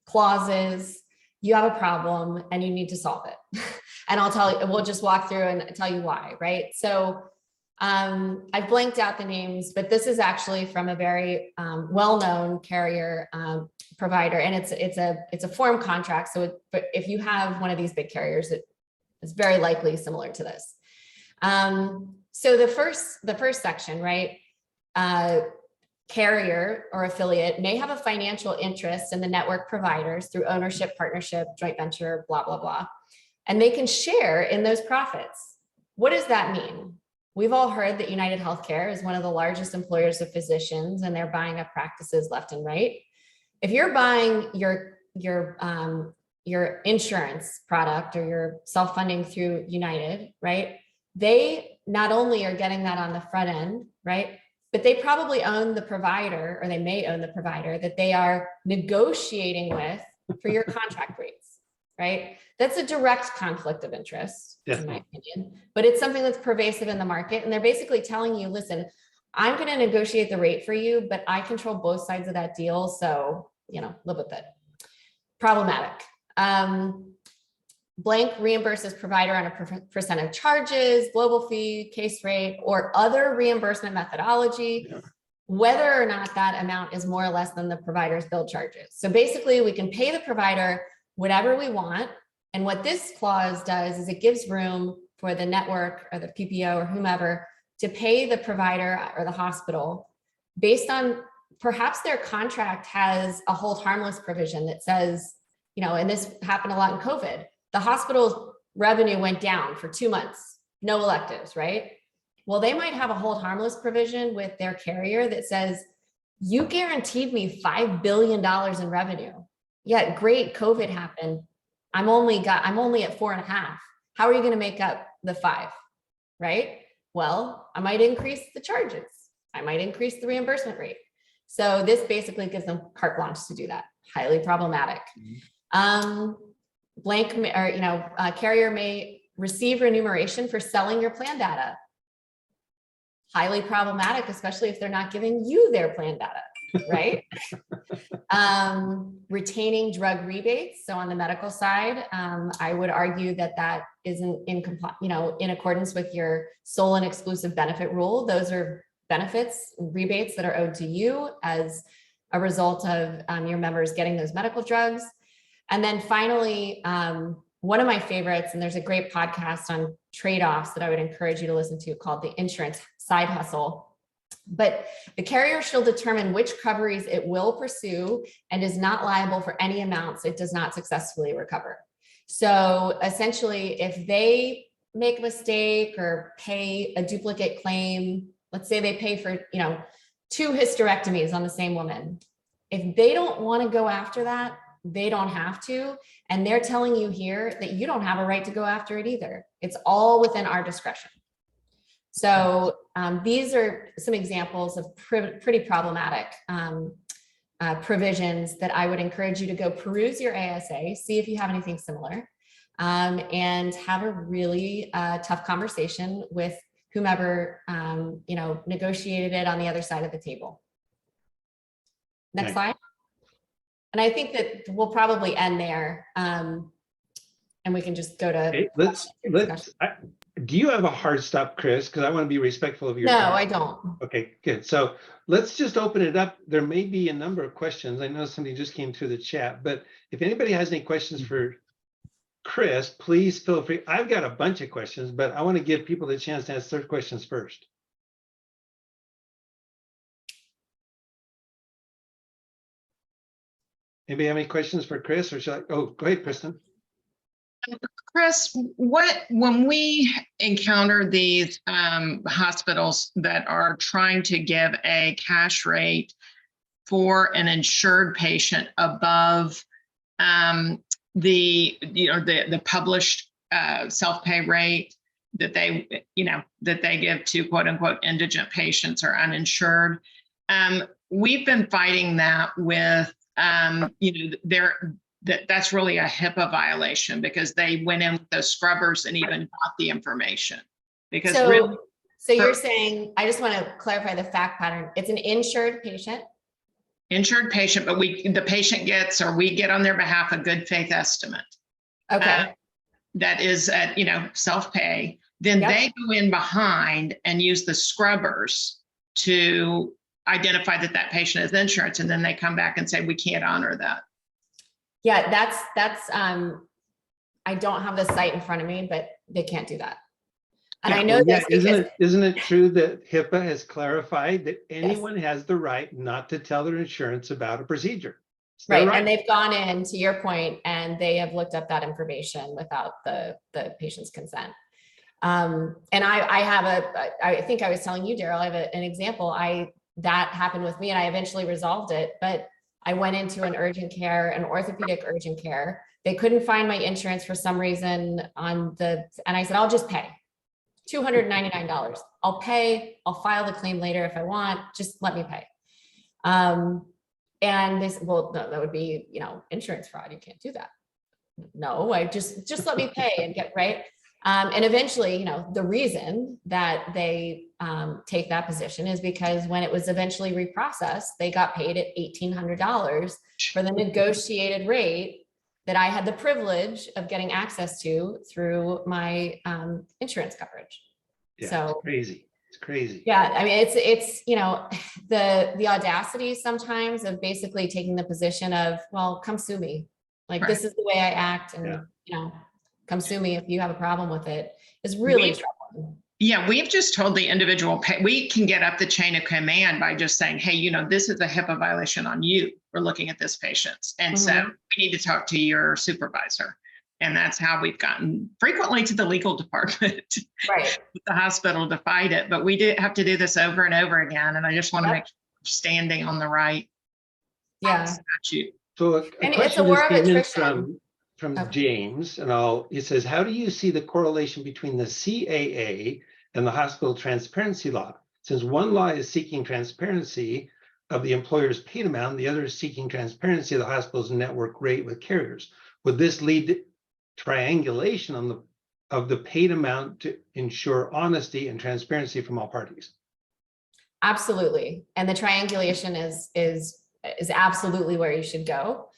clauses, you have a problem and you need to solve it. And I'll tell you, we'll just walk through and tell you why, right? So I blanked out the names, but this is actually from a very well-known carrier provider, and it's a form contract. So if you have one of these big carriers, it's very likely similar to this. So the first section, right? Carrier or affiliate may have a financial interest in the network providers through ownership, partnership, joint venture, blah, blah, blah. And they can share in those profits. What does that mean? We've all heard that United Healthcare is one of the largest employers of physicians, and they're buying up practices left and right. If you're buying your insurance product or your self-funding through United, right? They not only are getting that on the front end, right? But they probably own the provider, or they may own the provider that they are negotiating with for your contract rates, right? That's a direct conflict of interest, in my opinion, but it's something that's pervasive in the market. And they're basically telling you, listen, I'm going to negotiate the rate for you, but I control both sides of that deal. So, live with it. Problematic. Blank reimburses provider on a percent of charges, global fee, case rate, or other reimbursement methodology, whether or not that amount is more or less than the provider's bill charges. So basically, we can pay the provider whatever we want. And what this clause does is it gives room for the network or the PPO or whomever to pay the provider or the hospital based on perhaps their contract has a hold harmless provision that says, and this happened a lot in COVID, the hospital's revenue went down for 2 months, no electives, right? Well, they might have a hold harmless provision with their carrier that says, you guaranteed me $5 billion in revenue. Yeah, great, COVID happened. I'm only at 4.5. How are you going to make up the 5, right? Well, I might increase the charges. I might increase the reimbursement rate. So this basically gives them carte blanche to do that. Highly problematic. Carrier may receive remuneration for selling your plan data. Highly problematic, especially if they're not giving you their plan data, right? Retaining drug rebates. So on the medical side, I would argue that isn't in accordance with your sole and exclusive benefit rule. Those are benefits, rebates that are owed to you as a result of your members getting those medical drugs. And then finally, one of my favorites, and there's a great podcast on trade-offs that I would encourage you to listen to called The Insurance Side Hustle. But the carrier shall determine which coverage it will pursue and is not liable for any amounts it does not successfully recover. So essentially, if they make a mistake or pay a duplicate claim, let's say they pay for 2 hysterectomies on the same woman. If they don't want to go after that, they don't have to. And they're telling you here that you don't have a right to go after it either. It's all within our discretion. So these are some examples of pretty problematic provisions that I would encourage you to go peruse your ASA, see if you have anything similar, and have a really tough conversation with whomever negotiated it on the other side of the table. Next slide. And I think that we'll probably end there, and we can just go to. Okay, do you have a hard stop, Chris? Because I want to be respectful of your No, time. I don't. Okay, good. So let's just open it up. There may be a number of questions. I know something just came through the chat, but if anybody has any questions for Chris, please feel free. I've got a bunch of questions, but I want to give people the chance to ask their questions first. Anybody have any questions for Chris, or should I? Oh, go ahead, Kristen. Chris, when we encounter these hospitals that are trying to give a cash rate for an insured patient above the published self-pay rate that they give to quote unquote indigent patients or uninsured, we've been fighting that with that's really a HIPAA violation, because they went in with those scrubbers and even got the information. Because so you're saying, I just want to clarify the fact pattern. It's an insured patient. Insured patient, but the patient gets, or we get on their behalf, a good faith estimate. Okay. That is at, self-pay. Then Yep. they go in behind and use the scrubbers to identify that patient has insurance. And then they come back and say, we can't honor that. Yeah, that's I don't have the site in front of me, but they can't do that. And I know this because isn't it true that HIPAA has clarified that anyone has the right not to tell their insurance about a procedure? Right. And they've gone in, to your point, and they have looked up that information without the patient's consent. And I think I was telling you, Daryl, I have an example. That happened with me, and I eventually resolved it, but I went into an orthopedic urgent care. They couldn't find my insurance for some reason and I said, I'll just pay $299. I'll pay, I'll file the claim later if I want, just let me pay. And they said, well, no, that would be, insurance fraud. You can't do that. No, I just let me pay and get right. And eventually, the reason that they take that position is because when it was eventually reprocessed, they got paid at $1,800 for the negotiated rate that I had the privilege of getting access to through my insurance coverage. Yeah, So it's crazy. It's crazy. Yeah, I mean, it's the audacity sometimes of basically taking the position of, well, come sue me. Like, Right. This is the way I act, and come sue me if you have a problem with it, is really troubling. Yeah, we've just told the individual, we can get up the chain of command by just saying, hey, this is a HIPAA violation on you for looking at this patient. And so we need to talk to your supervisor. And that's how we've gotten frequently to the legal department, right? The hospital to fight it. But we have to do this over and over again. And I just want to make sure we're standing on the right statute. So a And question it's a war of just came in attrition. from James, and he says, how do you see the correlation between the CAA and the hospital transparency law? Since one law is seeking transparency of the employer's paid amount, the other is seeking transparency of the hospital's network rate with carriers. Would this lead to triangulation of the paid amount to ensure honesty and transparency from all parties? Absolutely. And the triangulation is absolutely where you should go.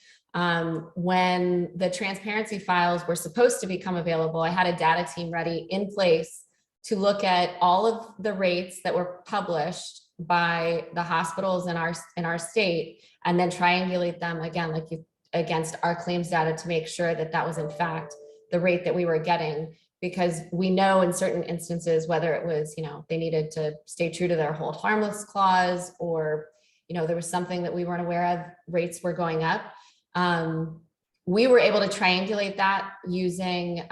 When the transparency files were supposed to become available, I had a data team ready in place to look at all of the rates that were published by the hospitals in our state, and then triangulate them again, against our claims data to make sure that that was in fact the rate that we were getting. Because we know in certain instances, whether it was, they needed to stay true to their hold harmless clause, or, there was something that we weren't aware of, rates were going up. We were able to triangulate that using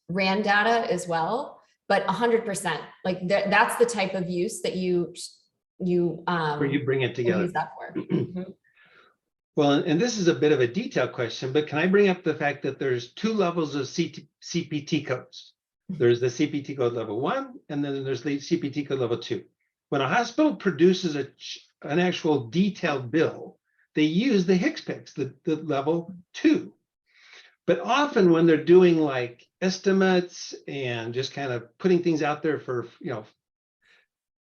RAND data as well, but 100%, that's the type of use that you Where you bring it together. use that for. Well, and this is a bit of a detailed question, but can I bring up the fact that there's two levels of CPT codes? There's the CPT code level 1, and then there's the CPT code level 2. When a hospital produces an actual detailed bill, they use the HCPCS, the level 2. But often when they're doing like estimates and just kind of putting things out there for,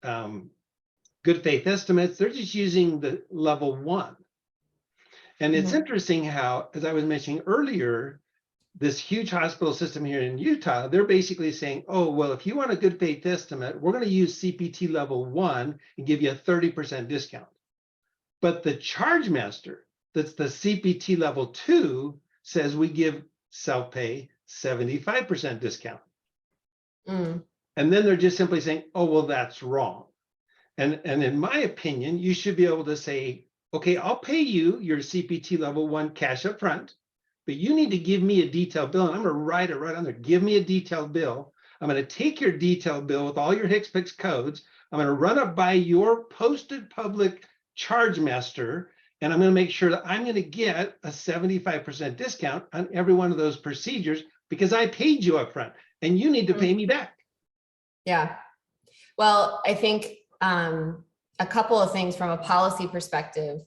good faith estimates, they're just using the level 1. And it's interesting how, as I was mentioning earlier, this huge hospital system here in Utah, they're basically saying, oh, well, if you want a good faith estimate, we're going to use CPT level 1 and give you a 30% discount. But the charge master, that's the CPT level 2, says we give self-pay 75% discount. And then they're just simply saying, oh, well, that's wrong. And in my opinion, you should be able to say, okay, I'll pay you your CPT level 1 cash up front, but you need to give me a detailed bill. And I'm going to write it right on there. Give me a detailed bill. I'm going to take your detailed bill with all your HCPCS codes. I'm going to run it by your posted public charge master. And I'm going to make sure that I'm going to get a 75% discount on every one of those procedures because I paid you up front and you need to pay me back. Yeah. Well, I think a couple of things from a policy perspective.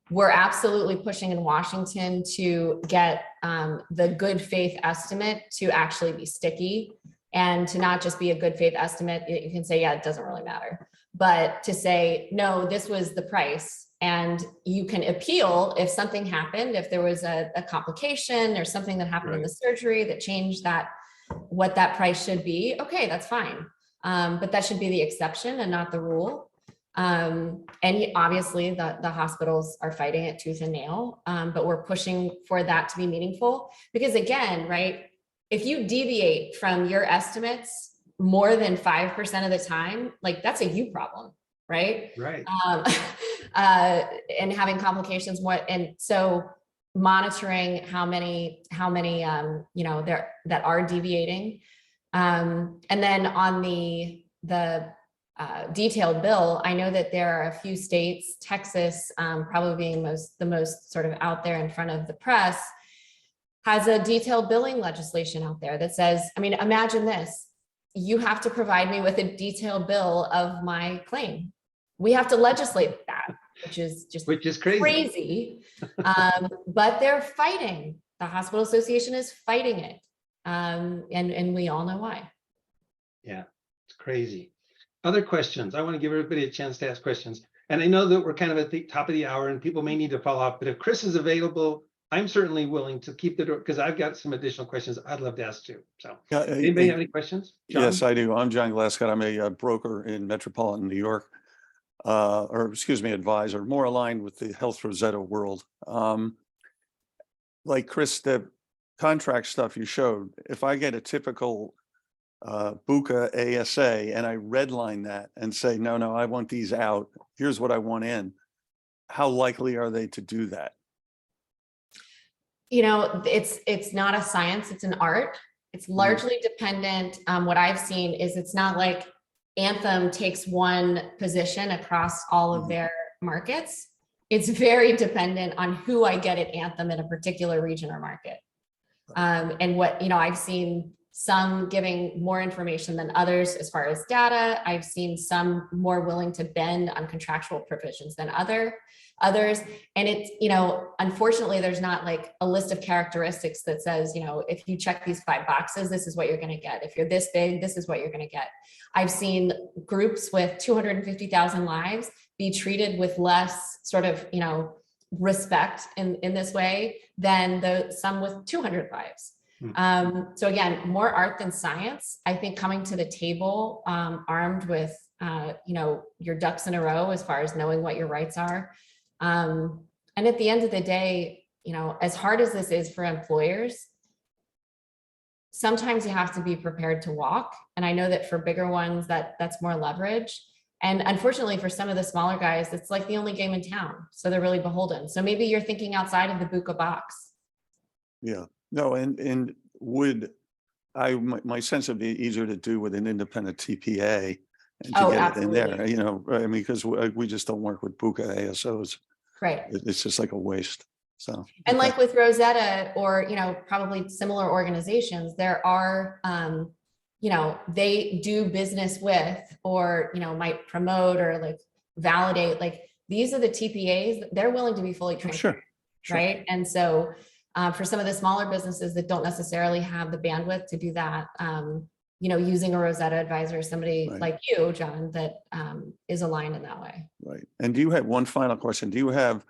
We're absolutely pushing in Washington to get the good faith estimate to actually be sticky and to not just be a good faith estimate. You can say, yeah, it doesn't really matter, but to say, no, this was the price. And you can appeal if something happened, if there was a complication or something that happened in the surgery that changed that, what that price should be. Okay, that's fine. But that should be the exception and not the rule. And obviously the hospitals are fighting it tooth and nail, but we're pushing for that to be meaningful because again, right, if you deviate from your estimates more than 5% of the time, like that's a you problem, right? Right. And having complications more. And so monitoring how many, you know, there that are deviating. And then on the detailed bill, I know that there are a few states, Texas, probably being the most sort of out there in front of the press, has a detailed billing legislation out there that says, I mean, imagine this, you have to provide me with a detailed bill of my claim. We have to legislate that, which is crazy. But they're fighting. The Hospital Association is fighting it. And we all know why. Yeah, it's crazy. Other questions? I want to give everybody a chance to ask questions. And I know that we're kind of at the top of the hour and people may need to follow up, but if Chris is available, I'm certainly willing to keep the door because I've got some additional questions I'd love to ask too. So anybody have any questions? John? Yes, I do. I'm John Glasgow. I'm a broker in metropolitan New York, or excuse me, advisor, more aligned with the Health Rosetta world. Like Chris, the contract stuff you showed, if I get a typical BUCA ASA and I redline that and say, no, I want these out, here's what I want in, how likely are they to do that? You know, it's not a science, it's an art. It's largely dependent. What I've seen is it's not like Anthem takes one position across all of their markets. It's very dependent on who I get at Anthem in a particular region or market. And what, you know, I've seen some giving more information than others as far as data. I've seen some more willing to bend on contractual provisions than others. And it's, you know, unfortunately, there's not like a list of characteristics that says, you know, if you check these 5 boxes, this is what you're going to get. If you're this big, this is what you're going to get. I've seen groups with 250,000 lives be treated with less sort of, you know, respect in this way than some with 200 lives. So again, more art than science. I think coming to the table armed with, you know, your ducks in a row as far as knowing what your rights are. And at the end of the day, you know, as hard as this is for employers, sometimes you have to be prepared to walk. And I know that for bigger ones, that's more leverage. And unfortunately, for some of the smaller guys, it's like the only game in town. So they're really beholden. So maybe you're thinking outside of the BUCA box. Yeah, no, and would my sense would be easier to do with an independent TPA and to get absolutely. it in there, you know, I mean, because we just don't work with BUCA ASOs. Right. It's just like a waste. So, and like with Rosetta or, you know, probably similar organizations, there are, you know, they do business with, or, you know, might promote or like validate, like these are the TPAs, they're willing to be fully transparent. Sure. Right. And so for some of the smaller businesses that don't necessarily have the bandwidth to do that, you know, using a Rosetta advisor, somebody like you, John, that is aligned in that way. Right. And do you have one final question? Do you have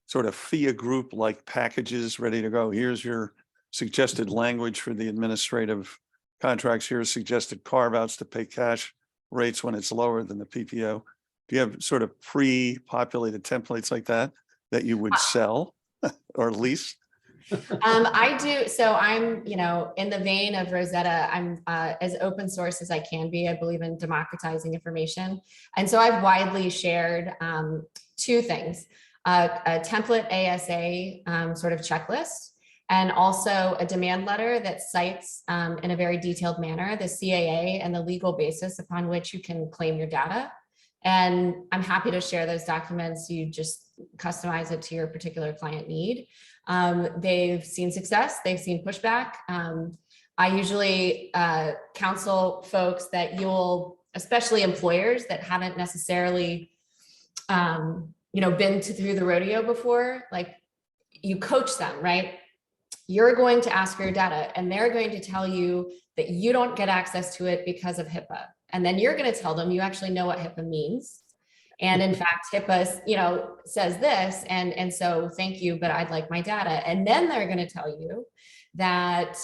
sort of FIA group like packages ready to go? Here's your suggested language for the administrative contracts. Here's suggested carve outs to pay cash rates when it's lower than the PPO. Do you have sort of pre-populated templates like that you would sell or lease? I do. So I'm, you know, in the vein of Rosetta, I'm as open source as I can be. I believe in democratizing information. And so I've widely shared 2 things. a template ASA sort of checklist, and also a demand letter that cites in a very detailed manner the CAA and the legal basis upon which you can claim your data. And I'm happy to share those documents. You just customize it to your particular client need. They've seen success, they've seen pushback. I usually counsel folks that you'll, especially employers that haven't necessarily been through the rodeo before, like you coach them, right? You're going to ask for your data and they're going to tell you that you don't get access to it because of HIPAA. And then you're going to tell them you actually know what HIPAA means. And in fact, HIPAA, says this, and so thank you, but I'd like my data. And then they're going to tell you that,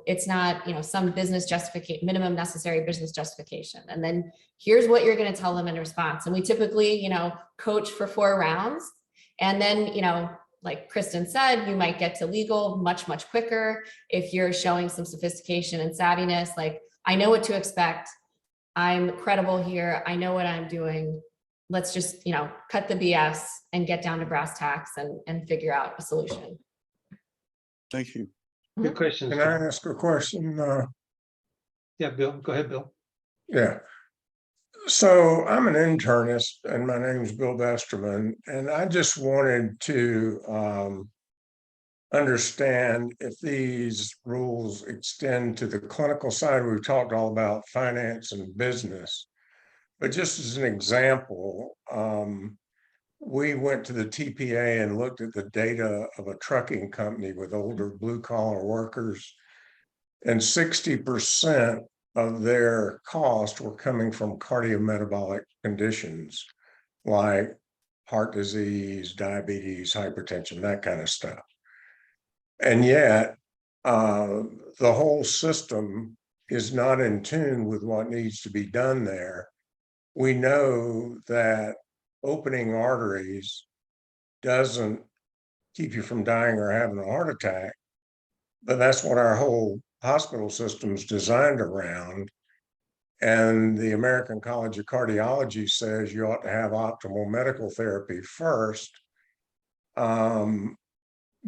it's not, some business justification, minimum necessary business justification. And then here's what you're going to tell them in response. And we typically, coach for 4 rounds. And then, like Kristen said, you might get to legal much, much quicker if you're showing some sophistication and savviness. Like, I know what to expect. I'm credible here. I know what I'm doing. Let's just, cut the BS and get down to brass tacks and figure out a solution. Thank you. Good questions. Can I ask a question? Yeah, Bill, go ahead, Bill. Yeah. So I'm an internist and my name's Bill Besterman, and I just wanted to understand if these rules extend to the clinical side. We've talked all about finance and business, but just as an example, we went to the TPA and looked at the data of a trucking company with older blue collar workers, and 60% of their costs were coming from cardiometabolic conditions like heart disease, diabetes, hypertension, that kind of stuff. And yet, the whole system is not in tune with what needs to be done there. We know that opening arteries doesn't keep you from dying or having a heart attack, but that's what our whole hospital system is designed around. And the American College of Cardiology says you ought to have optimal medical therapy first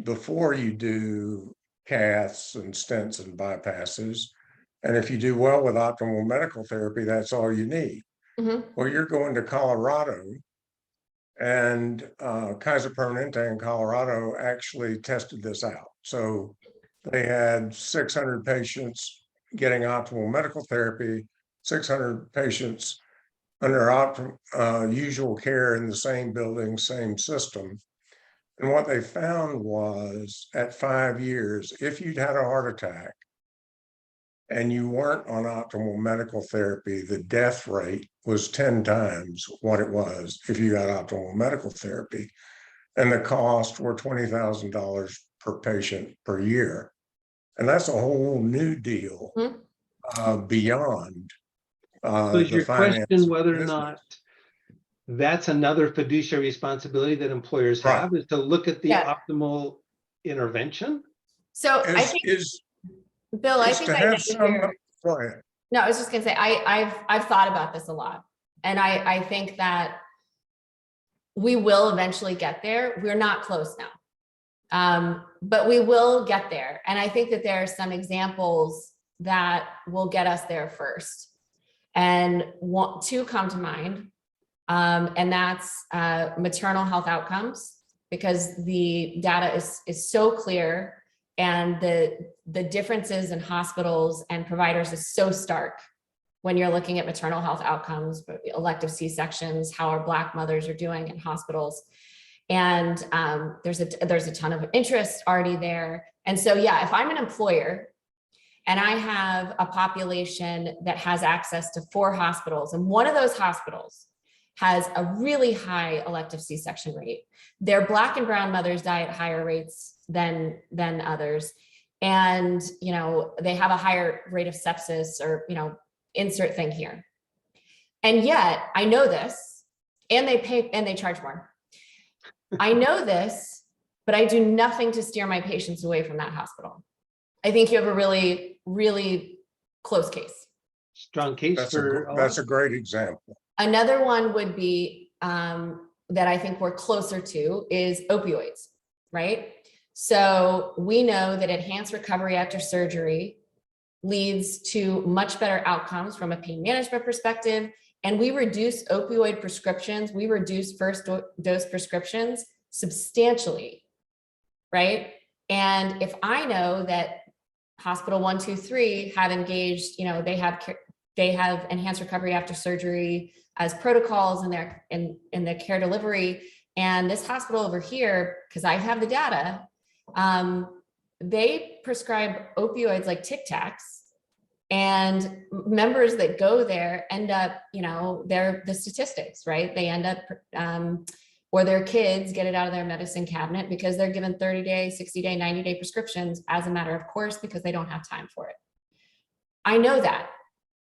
before you do caths and stents and bypasses. And if you do well with optimal medical therapy, that's all you need. Mm-hmm. Well, you're going to Colorado, and Kaiser Permanente in Colorado actually tested this out. So they had 600 patients getting optimal medical therapy, 600 patients under usual care in the same building, same system. And what they found was at 5 years, if you'd had a heart attack and you weren't on optimal medical therapy, the death rate was 10 times what it was if you got optimal medical therapy. And the costs were $20,000 per patient per year. And that's a whole new deal beyond So is the your finance question whether or business. not that's another fiduciary responsibility that employers have, is to look at the optimal intervention? So I think, Bill, I think I know your. Go ahead. No, I was just gonna say, I've thought about this a lot. And I think that we will eventually get there. We're not close now. But we will get there. And I think that there are some examples that will get us there first. And two come to mind. And that's maternal health outcomes, because the data is so clear. And the differences in hospitals and providers is so stark when you're looking at maternal health outcomes, elective C-sections, how our Black mothers are doing in hospitals. And there's a ton of interest already there. And so, yeah, if I'm an employer and I have a population that has access to 4 hospitals, and one of those hospitals has a really high elective C-section rate, their Black and brown mothers die at higher rates than others. And, they have a higher rate of sepsis, or, insert thing here. And yet I know this, and they pay and they charge more. I know this, but I do nothing to steer my patients away from that hospital. I think you have a really, really close case. Strong case That's for a great example. Another one would be that I think we're closer to is opioids, right? So we know that enhanced recovery after surgery leads to much better outcomes from a pain management perspective. And we reduce opioid prescriptions. We reduce first dose prescriptions substantially, right? And if I know that hospital 123 have engaged, they have enhanced recovery after surgery as protocols in their care delivery. And this hospital over here, because I have the data, they prescribe opioids like Tic Tacs, and members that go there end up, they're the statistics, right? They end up, or their kids get it out of their medicine cabinet because they're given 30-day, 60-day, 90-day prescriptions as a matter of course, because they don't have time for it. I know that.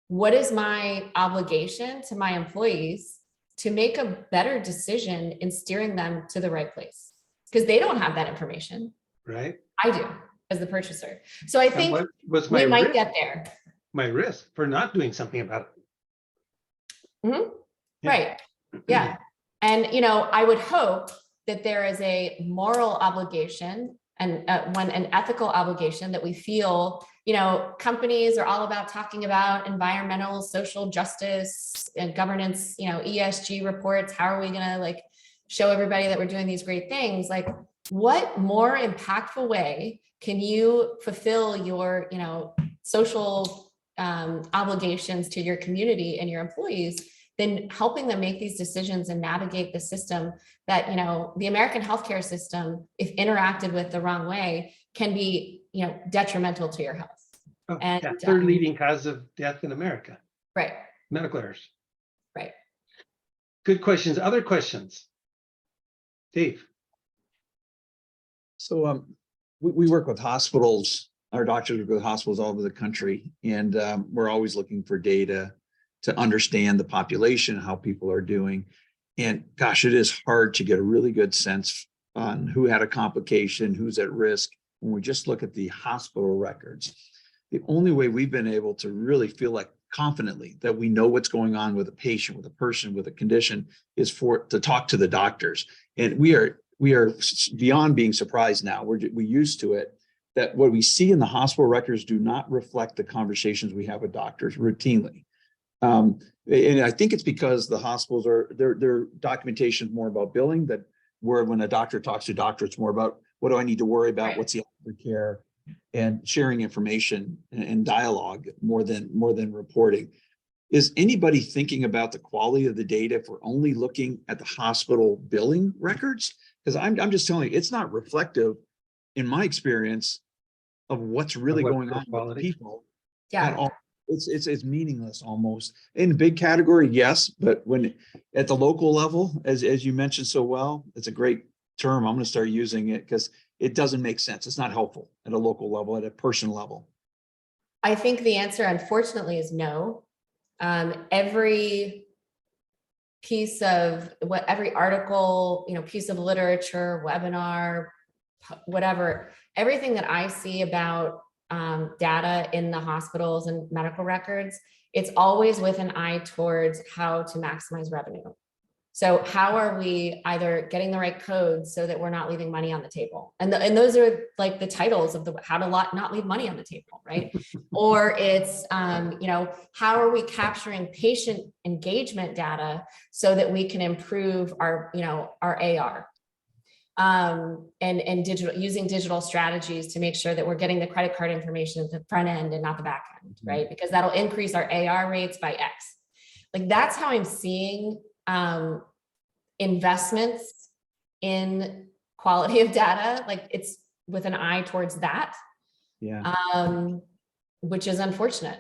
What is my obligation to my employees to make a better decision in steering them to the right place? Because they don't have that information. Right. I do as the purchaser. So I think what's we my might risk? get there. My risk for not doing something about it. Mhm. Yeah. Right. Yeah. And, I would hope that there is a moral obligation and an ethical obligation that we feel, companies are all about talking about environmental, social justice and governance, ESG reports. How are we going to show everybody that we're doing these great things? What more impactful way can you fulfill your, social obligations to your community and your employees than helping them make these decisions and navigate the system that, the American healthcare system, if interacted with the wrong way, can be, detrimental to your health. Oh, And, yeah, third leading cause of death in America, Right. medical errors. Right. Good questions. Other questions? Dave. So we work with hospitals. Our doctors work with hospitals all over the country, and we're always looking for data to understand the population, how people are doing. And gosh, it is hard to get a really good sense on who had a complication, who's at risk, when we just look at the hospital records. The only way we've been able to really feel like confidently that we know what's going on with a patient, with a person, with a condition, is to talk to the doctors. And we are beyond being surprised now. We're used to it, that what we see in the hospital records do not reflect the conversations we have with doctors routinely. And I think it's because the hospitals their documentation is more about billing, that where when a doctor talks to a doctor, it's more about what do I need to worry about, Right. what's the care, and sharing information and dialogue more than reporting. Is anybody thinking about the quality of the data if we're only looking at the hospital billing records? Because I'm just telling you, it's not reflective, in my experience, of what's really what going on with quality? people Yeah. at all. It's meaningless almost. In big category, yes, but when at the local level, as you mentioned so well, it's a great term. I'm going to start using it because it doesn't make sense. It's not helpful at a local level, at a personal level. I think the answer, unfortunately, is no. Every piece of every article, piece of literature, webinar, whatever, everything that I see about data in the hospitals and medical records, it's always with an eye towards how to maximize revenue. So how are we either getting the right codes so that we're not leaving money on the table? And those are like the titles of how to not leave money on the table, right? Or it's, how are we capturing patient engagement data so that we can improve our AR? And using digital strategies to make sure that we're getting the credit card information at the front end and not the back end, right? Because that'll increase our AR rates by X. That's how I'm seeing investments in quality of data. It's with an eye towards that. Yeah. Which is unfortunate.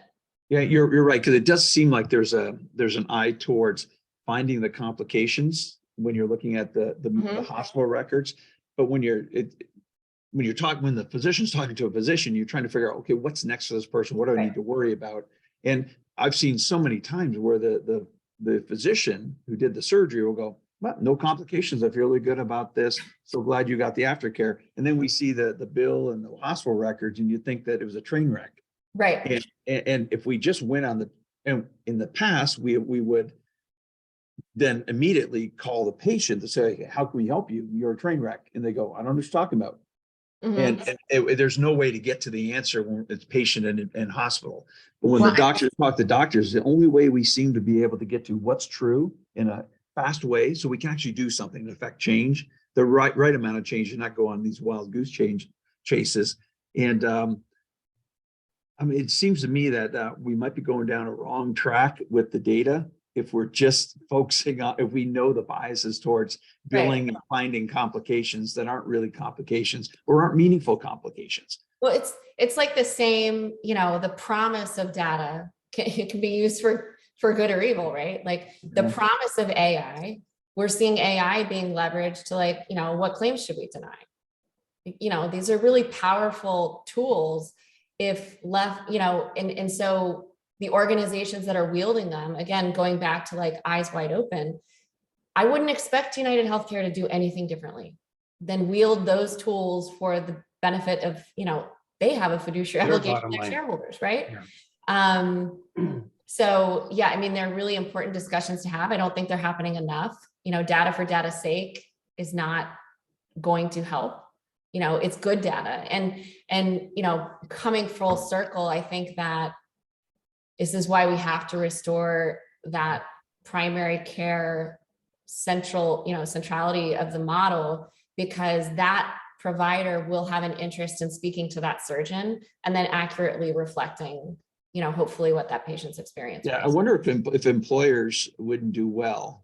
Yeah, you're right, because it does seem like there's an eye towards finding the complications when you're looking at the hospital records. But when the physician's talking to a physician, you're trying to figure out, okay, what's next for this person? What do I need to worry about? And I've seen so many times where the physician who did the surgery will go, well, no complications. I feel really good about this. So glad you got the aftercare. And then we see the bill and the hospital records, and you think that it was a train wreck. Right. And if we just went on in the past, we would then immediately call the patient to say, how can we help you? You're a train wreck. And they go, I don't know what you're talking about. Mhm. And there's no way to get to the answer when it's patient and hospital. But when Well, the doctors talk to doctors, the only way we seem to be able to get to what's true in a fast way, so we can actually do something to affect change, the right amount of change, and not go on these wild goose chases. And I mean, it seems to me that we might be going down a wrong track with the data if we're just focusing on, if we know the biases towards billing and finding complications that aren't really complications or aren't meaningful complications. Well, it's like the same, the promise of data it can be used for good or evil, right? Like the promise of AI, we're seeing AI being leveraged to what claims should we deny? These are really powerful tools if left, and so the organizations that are wielding them, again, going back to eyes wide open, I wouldn't expect United Healthcare to do anything differently than wield those tools for the benefit of, they have a fiduciary Their obligation bottom to their line. shareholders, right? Yeah. So yeah, I mean, they're really important discussions to have. I don't think they're happening enough. Data for data's sake is not going to help. It's good data. And coming full circle, I think that this is why we have to restore that primary care centrality of the model, because that provider will have an interest in speaking to that surgeon and then accurately reflecting, hopefully what that patient's experience Yeah, I was. wonder if employers wouldn't do well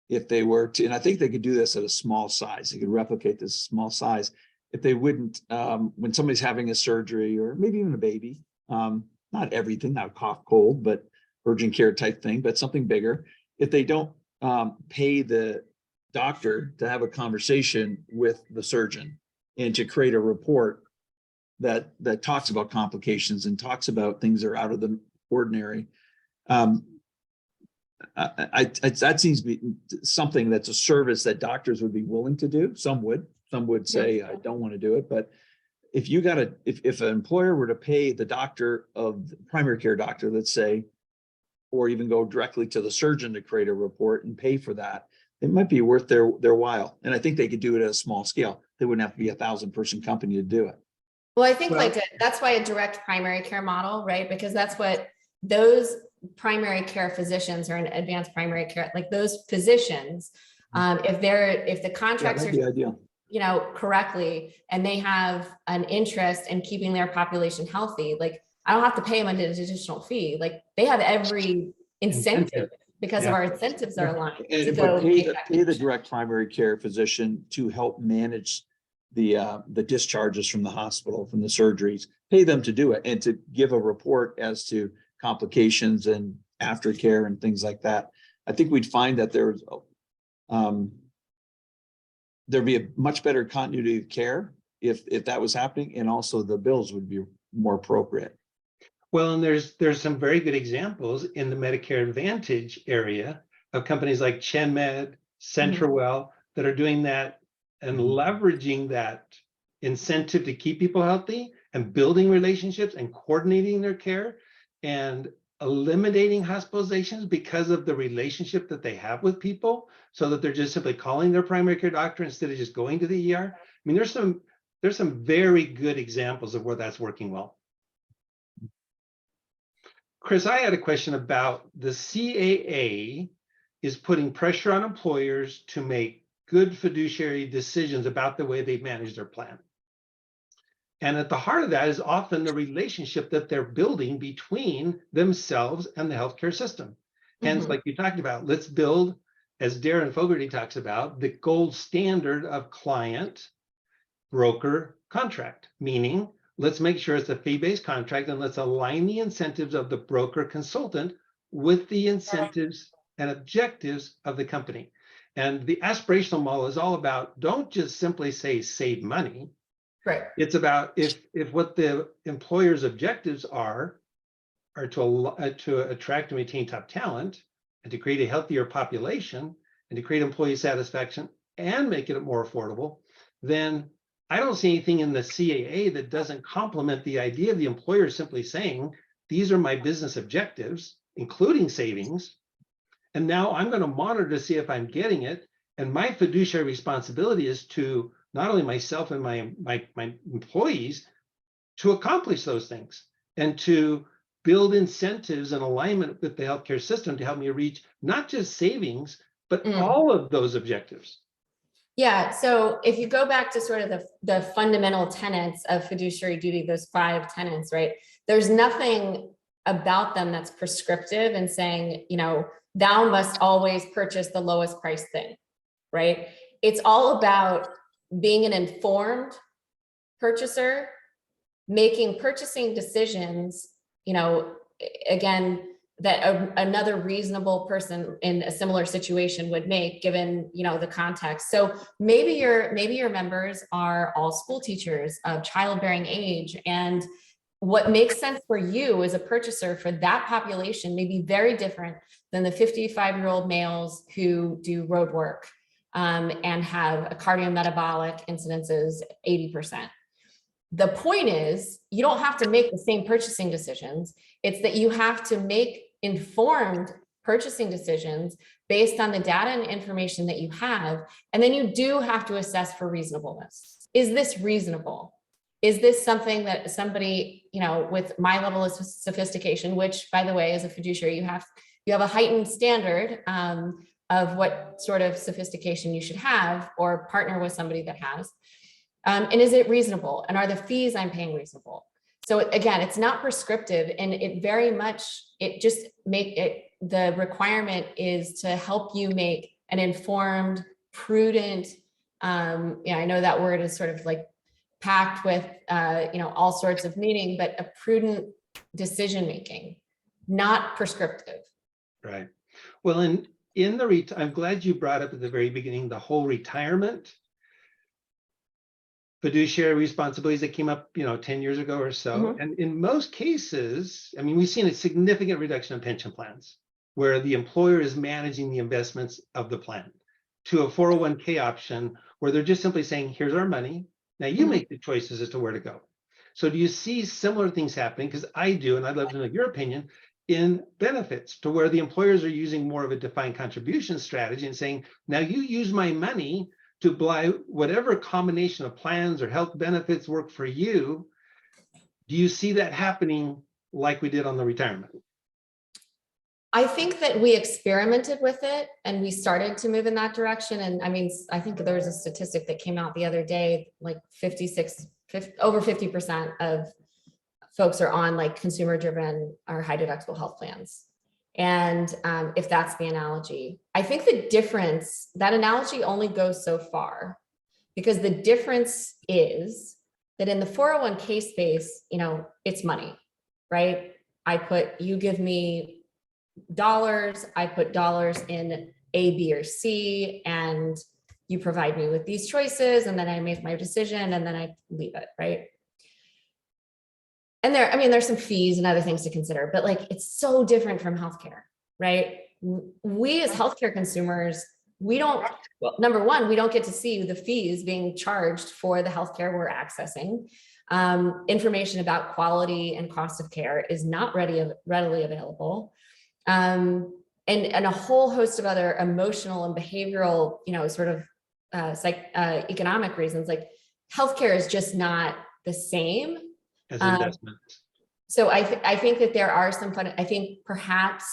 if they were to, and I think they could do this at a small size. They could replicate this small size if they wouldn't, when somebody's having a surgery or maybe even a baby, not everything, not cough, cold, but urgent care type thing, but something bigger. If they don't pay the doctor to have a conversation with the surgeon and to create a report that talks about complications and talks about things that are out of the ordinary. That seems to be something that's a service that doctors would be willing to do. Some would say, I don't want to do it. But if you got if an employer were to pay the doctor of the primary care doctor, let's say, or even go directly to the surgeon to create a report and pay for that, it might be worth their while. And I think they could do it at a small scale. They wouldn't have to be 1,000-person company to do it. Well, I think that's why a direct primary care model, right? Because that's what those primary care physicians or an advanced primary care, like those physicians, if the contracts that'd be ideal. Correctly, and they have an interest in keeping their population healthy, I don't have to pay them an additional fee. They have every incentive because of our incentives are aligned to go pay the direct primary care physician to help manage the discharges from the hospital, from the surgeries, pay them to do it and to give a report as to complications and aftercare and things like that. I think we'd find that there'd be a much better continuity of care if that was happening, and also the bills would be more appropriate. Well, and there's some very good examples in the Medicare Advantage area of companies like ChenMed, CentraWell that are doing that and leveraging that incentive to keep people healthy and building relationships and coordinating their care and eliminating hospitalizations because of the relationship that they have with people, so that they're just simply calling their primary care doctor instead of just going to the ER. I mean, there's some very good examples of where that's working well. Chris, I had a question about the CAA is putting pressure on employers to make good fiduciary decisions about the way they manage their plan. And at the heart of that is often the relationship that they're building between themselves and the healthcare system. Hence, like you talked about, let's build, as Darren Fogarty talks about, the gold standard of client broker contract, meaning let's make sure it's a fee-based contract and let's align the incentives of the broker consultant with the incentives and objectives of the company. And the aspirational model is all about, don't just simply say save money. Right. It's about if what the employer's objectives are to attract and retain top talent and to create a healthier population and to create employee satisfaction and make it more affordable, then I don't see anything in the CAA that doesn't complement the idea of the employer simply saying, these are my business objectives, including savings. And now I'm going to monitor to see if I'm getting it. And my fiduciary responsibility is to not only myself and my employees to accomplish those things and to build incentives and alignment with the healthcare system to help me reach not just savings, but all of those objectives. Yeah, so if you go back to sort of the fundamental tenets of fiduciary duty, those 5 tenets, right? There's nothing about them that's prescriptive and saying, you know, thou must always purchase the lowest price thing, right? It's all about being an informed purchaser, making purchasing decisions, you know, again, that another reasonable person in a similar situation would make, given, you know, the context. So maybe your members are all school teachers of childbearing age, and what makes sense for you as a purchaser for that population may be very different than the 55-year-old males who do road work and have a cardiometabolic incidences 80%. The point is, you don't have to make the same purchasing decisions. It's that you have to make informed purchasing decisions based on the data and information that you have. And then you do have to assess for reasonableness. Is this reasonable? Is this something that somebody, you know, with my level of sophistication, which, by the way, as a fiduciary, you have a heightened standard of what sort of sophistication you should have, or partner with somebody that has. And is it reasonable? And are the fees I'm paying reasonable? So again, it's not prescriptive, and it very much, it just the requirement is to help you make an informed, prudent, I know that word is sort of like packed with, all sorts of meaning, but a prudent decision-making, not prescriptive. Right. Well, I'm glad you brought up at the very beginning, the whole retirement fiduciary responsibilities that came up, 10 years ago or so. And in most cases, I mean, we've seen a significant reduction in pension plans where the employer is managing the investments of the plan to a 401k option where they're just simply saying, here's our money. Now you make the choices as to where to go. So do you see similar things happening? Because I do, and I'd love to know your opinion, in benefits, to where the employers are using more of a defined contribution strategy and saying, now you use my money to buy whatever combination of plans or health benefits work for you. Do you see that happening like we did on the retirement? I think that we experimented with it and we started to move in that direction. And I mean, I think there was a statistic that came out the other day, like over 50% of folks are on like consumer driven or high deductible health plans. And if that's the analogy, I think the difference, that analogy only goes so far, because the difference is that in the 401k space, it's money, right? You give me dollars, I put dollars in A, B, or C, and you provide me with these choices, and then I make my decision, and then I leave it, right? And there's some fees and other things to consider, but like, it's so different from healthcare, right? We as healthcare consumers, number one, we don't get to see the fees being charged for the healthcare we're accessing. Information about quality and cost of care is not readily available. And a whole host of other emotional and behavioral, economic reasons, like healthcare is just not the same as investments. So I think that there are I think perhaps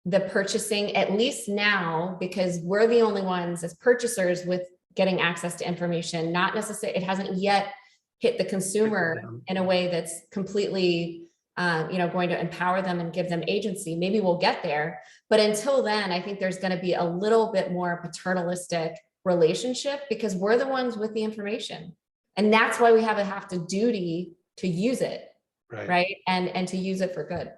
the purchasing, at least now, because we're the only ones as purchasers with getting access to information, not necessarily, it hasn't yet hit the consumer in a way that's completely, going to empower them and give them agency. Maybe we'll get there. But until then, I think there's going to be a little bit more paternalistic relationship because we're the ones with the information. And that's why we have a duty to use it, right? And to use it for good.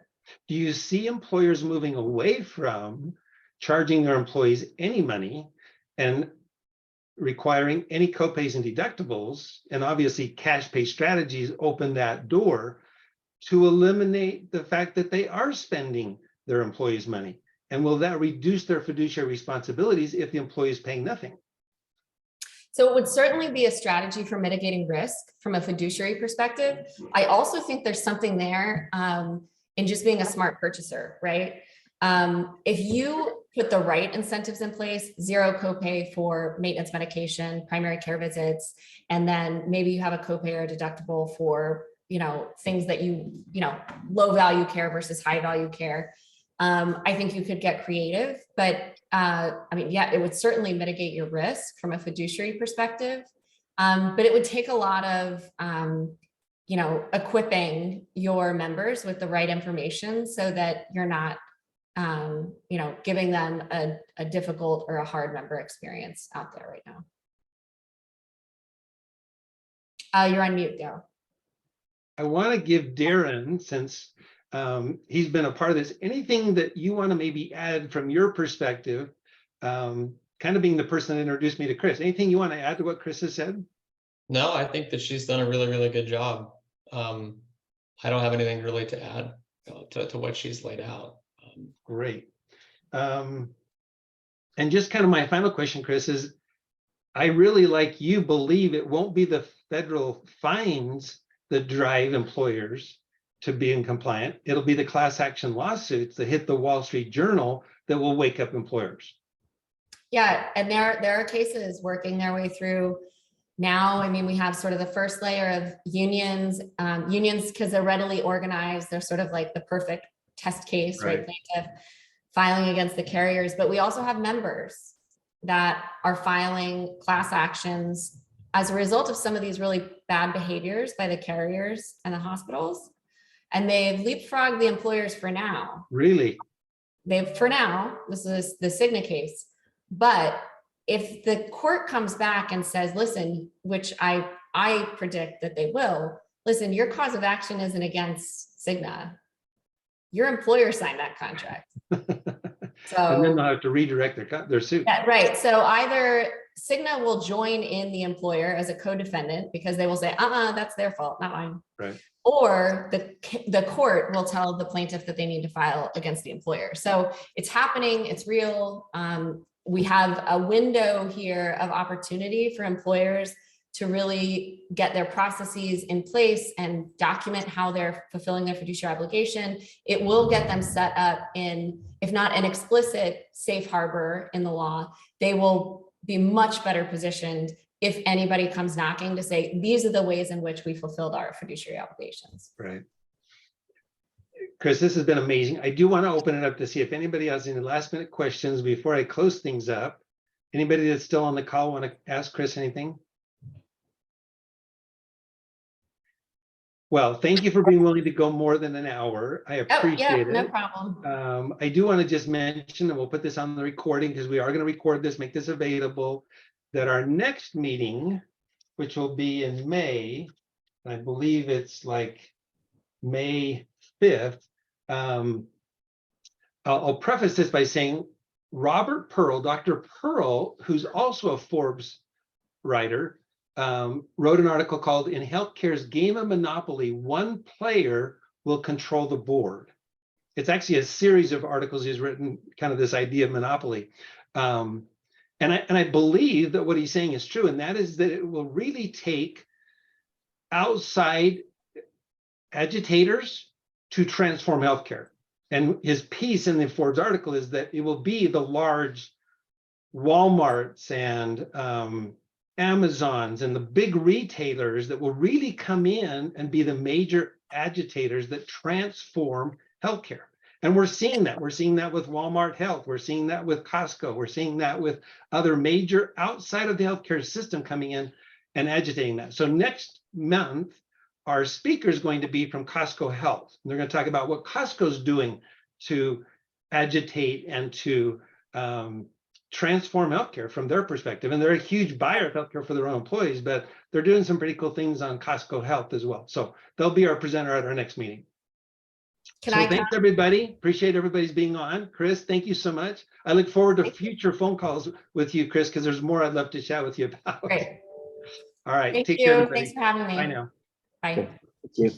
Do you see employers moving away from charging their employees any money and requiring any copays and deductibles? And obviously cash pay strategies open that door to eliminate the fact that they are spending their employees' money. And will that reduce their fiduciary responsibilities if the employee is paying nothing? So it would certainly be a strategy for mitigating risk from a fiduciary perspective. I also think there's something there in just being a smart purchaser, right? If you put the right incentives in place, zero copay for maintenance medication, primary care visits, and then maybe you have a copay or deductible for, things that low value care versus high value care. I think you could get creative, but it would certainly mitigate your risk from a fiduciary perspective. But it would take a lot of, equipping your members with the right information so that you're not, giving them a difficult or a hard member experience out there right now. You're on mute, Daryl. I want to give Darren, since he's been a part of this, anything that you want to maybe add from your perspective, kind of being the person that introduced me to Chris. Anything you want to add to what Chris has said? No, I think that she's done a really, really good job. I don't have anything really to add to what she's laid out. Great. And just kind of my final question, Chris, is I really, like you, believe it won't be the federal fines that drive employers to being compliant. It'll be the class action lawsuits that hit the Wall Street Journal that will wake up employers. Yeah, and there are cases working their way through now. I mean, we have sort of the first layer of unions, because they're readily organized. They're sort of like the perfect test case, right? Plaintiff filing against the carriers, but we also have members that are filing class actions as a result of some of these really bad behaviors by the carriers and the hospitals. And they've leapfrogged the employers for now. Really? For now, this is the Cigna case. But if the court comes back and says, listen, which I predict that they will, listen, your cause of action isn't against Cigna. Your employer signed that contract. So and then they'll have to redirect their suit. Yeah, right. So either Cigna will join in the employer as a co-defendant because they will say, that's their fault, not mine. Right. Or the court will tell the plaintiff that they need to file against the employer. So it's happening, it's real. We have a window here of opportunity for employers to really get their processes in place and document how they're fulfilling their fiduciary obligation. It will get them set up in, if not an explicit safe harbor in the law, they will be much better positioned if anybody comes knocking to say, these are the ways in which we fulfilled our fiduciary obligations. Right. Chris, this has been amazing. I do want to open it up to see if anybody has any last minute questions before I close things up. Anybody that's still on the call want to ask Chris anything? Well, thank you for being willing to go more than an hour. I appreciate it. No problem. I do want to just mention, and we'll put this on the recording because we are going to record this, make this available, that our next meeting, which will be in May, I believe it's like May 5th. I'll preface this by saying Robert Pearl, Dr. Pearl, who's also a Forbes writer, wrote an article called "In Healthcare's Game of Monopoly, One Player Will Control the Board." It's actually a series of articles he's written, kind of this idea of monopoly. And I believe that what he's saying is true, and that is that it will really take outside agitators to transform healthcare. And his piece in the Forbes article is that it will be the large Walmarts and Amazons and the big retailers that will really come in and be the major agitators that transform healthcare. And we're seeing that. We're seeing that with Walmart Health. We're seeing that with Costco. We're seeing that with other major outside of the healthcare system coming in and agitating that. So next month, our speaker is going to be from Costco Health. And they're going to talk about what Costco's doing to agitate and to transform healthcare from their perspective. And they're a huge buyer of healthcare for their own employees, but they're doing some pretty cool things on Costco Health as well. So they'll be our presenter at our next meeting. Thanks, everybody. Appreciate everybody's being on. Chris, thank you so much. I look forward to future phone calls with you, Chris, because there's more I'd love to chat with you about. Great. All right. Thank Take you. care, everybody. Thanks for having me. Bye now. Bye. Thank you.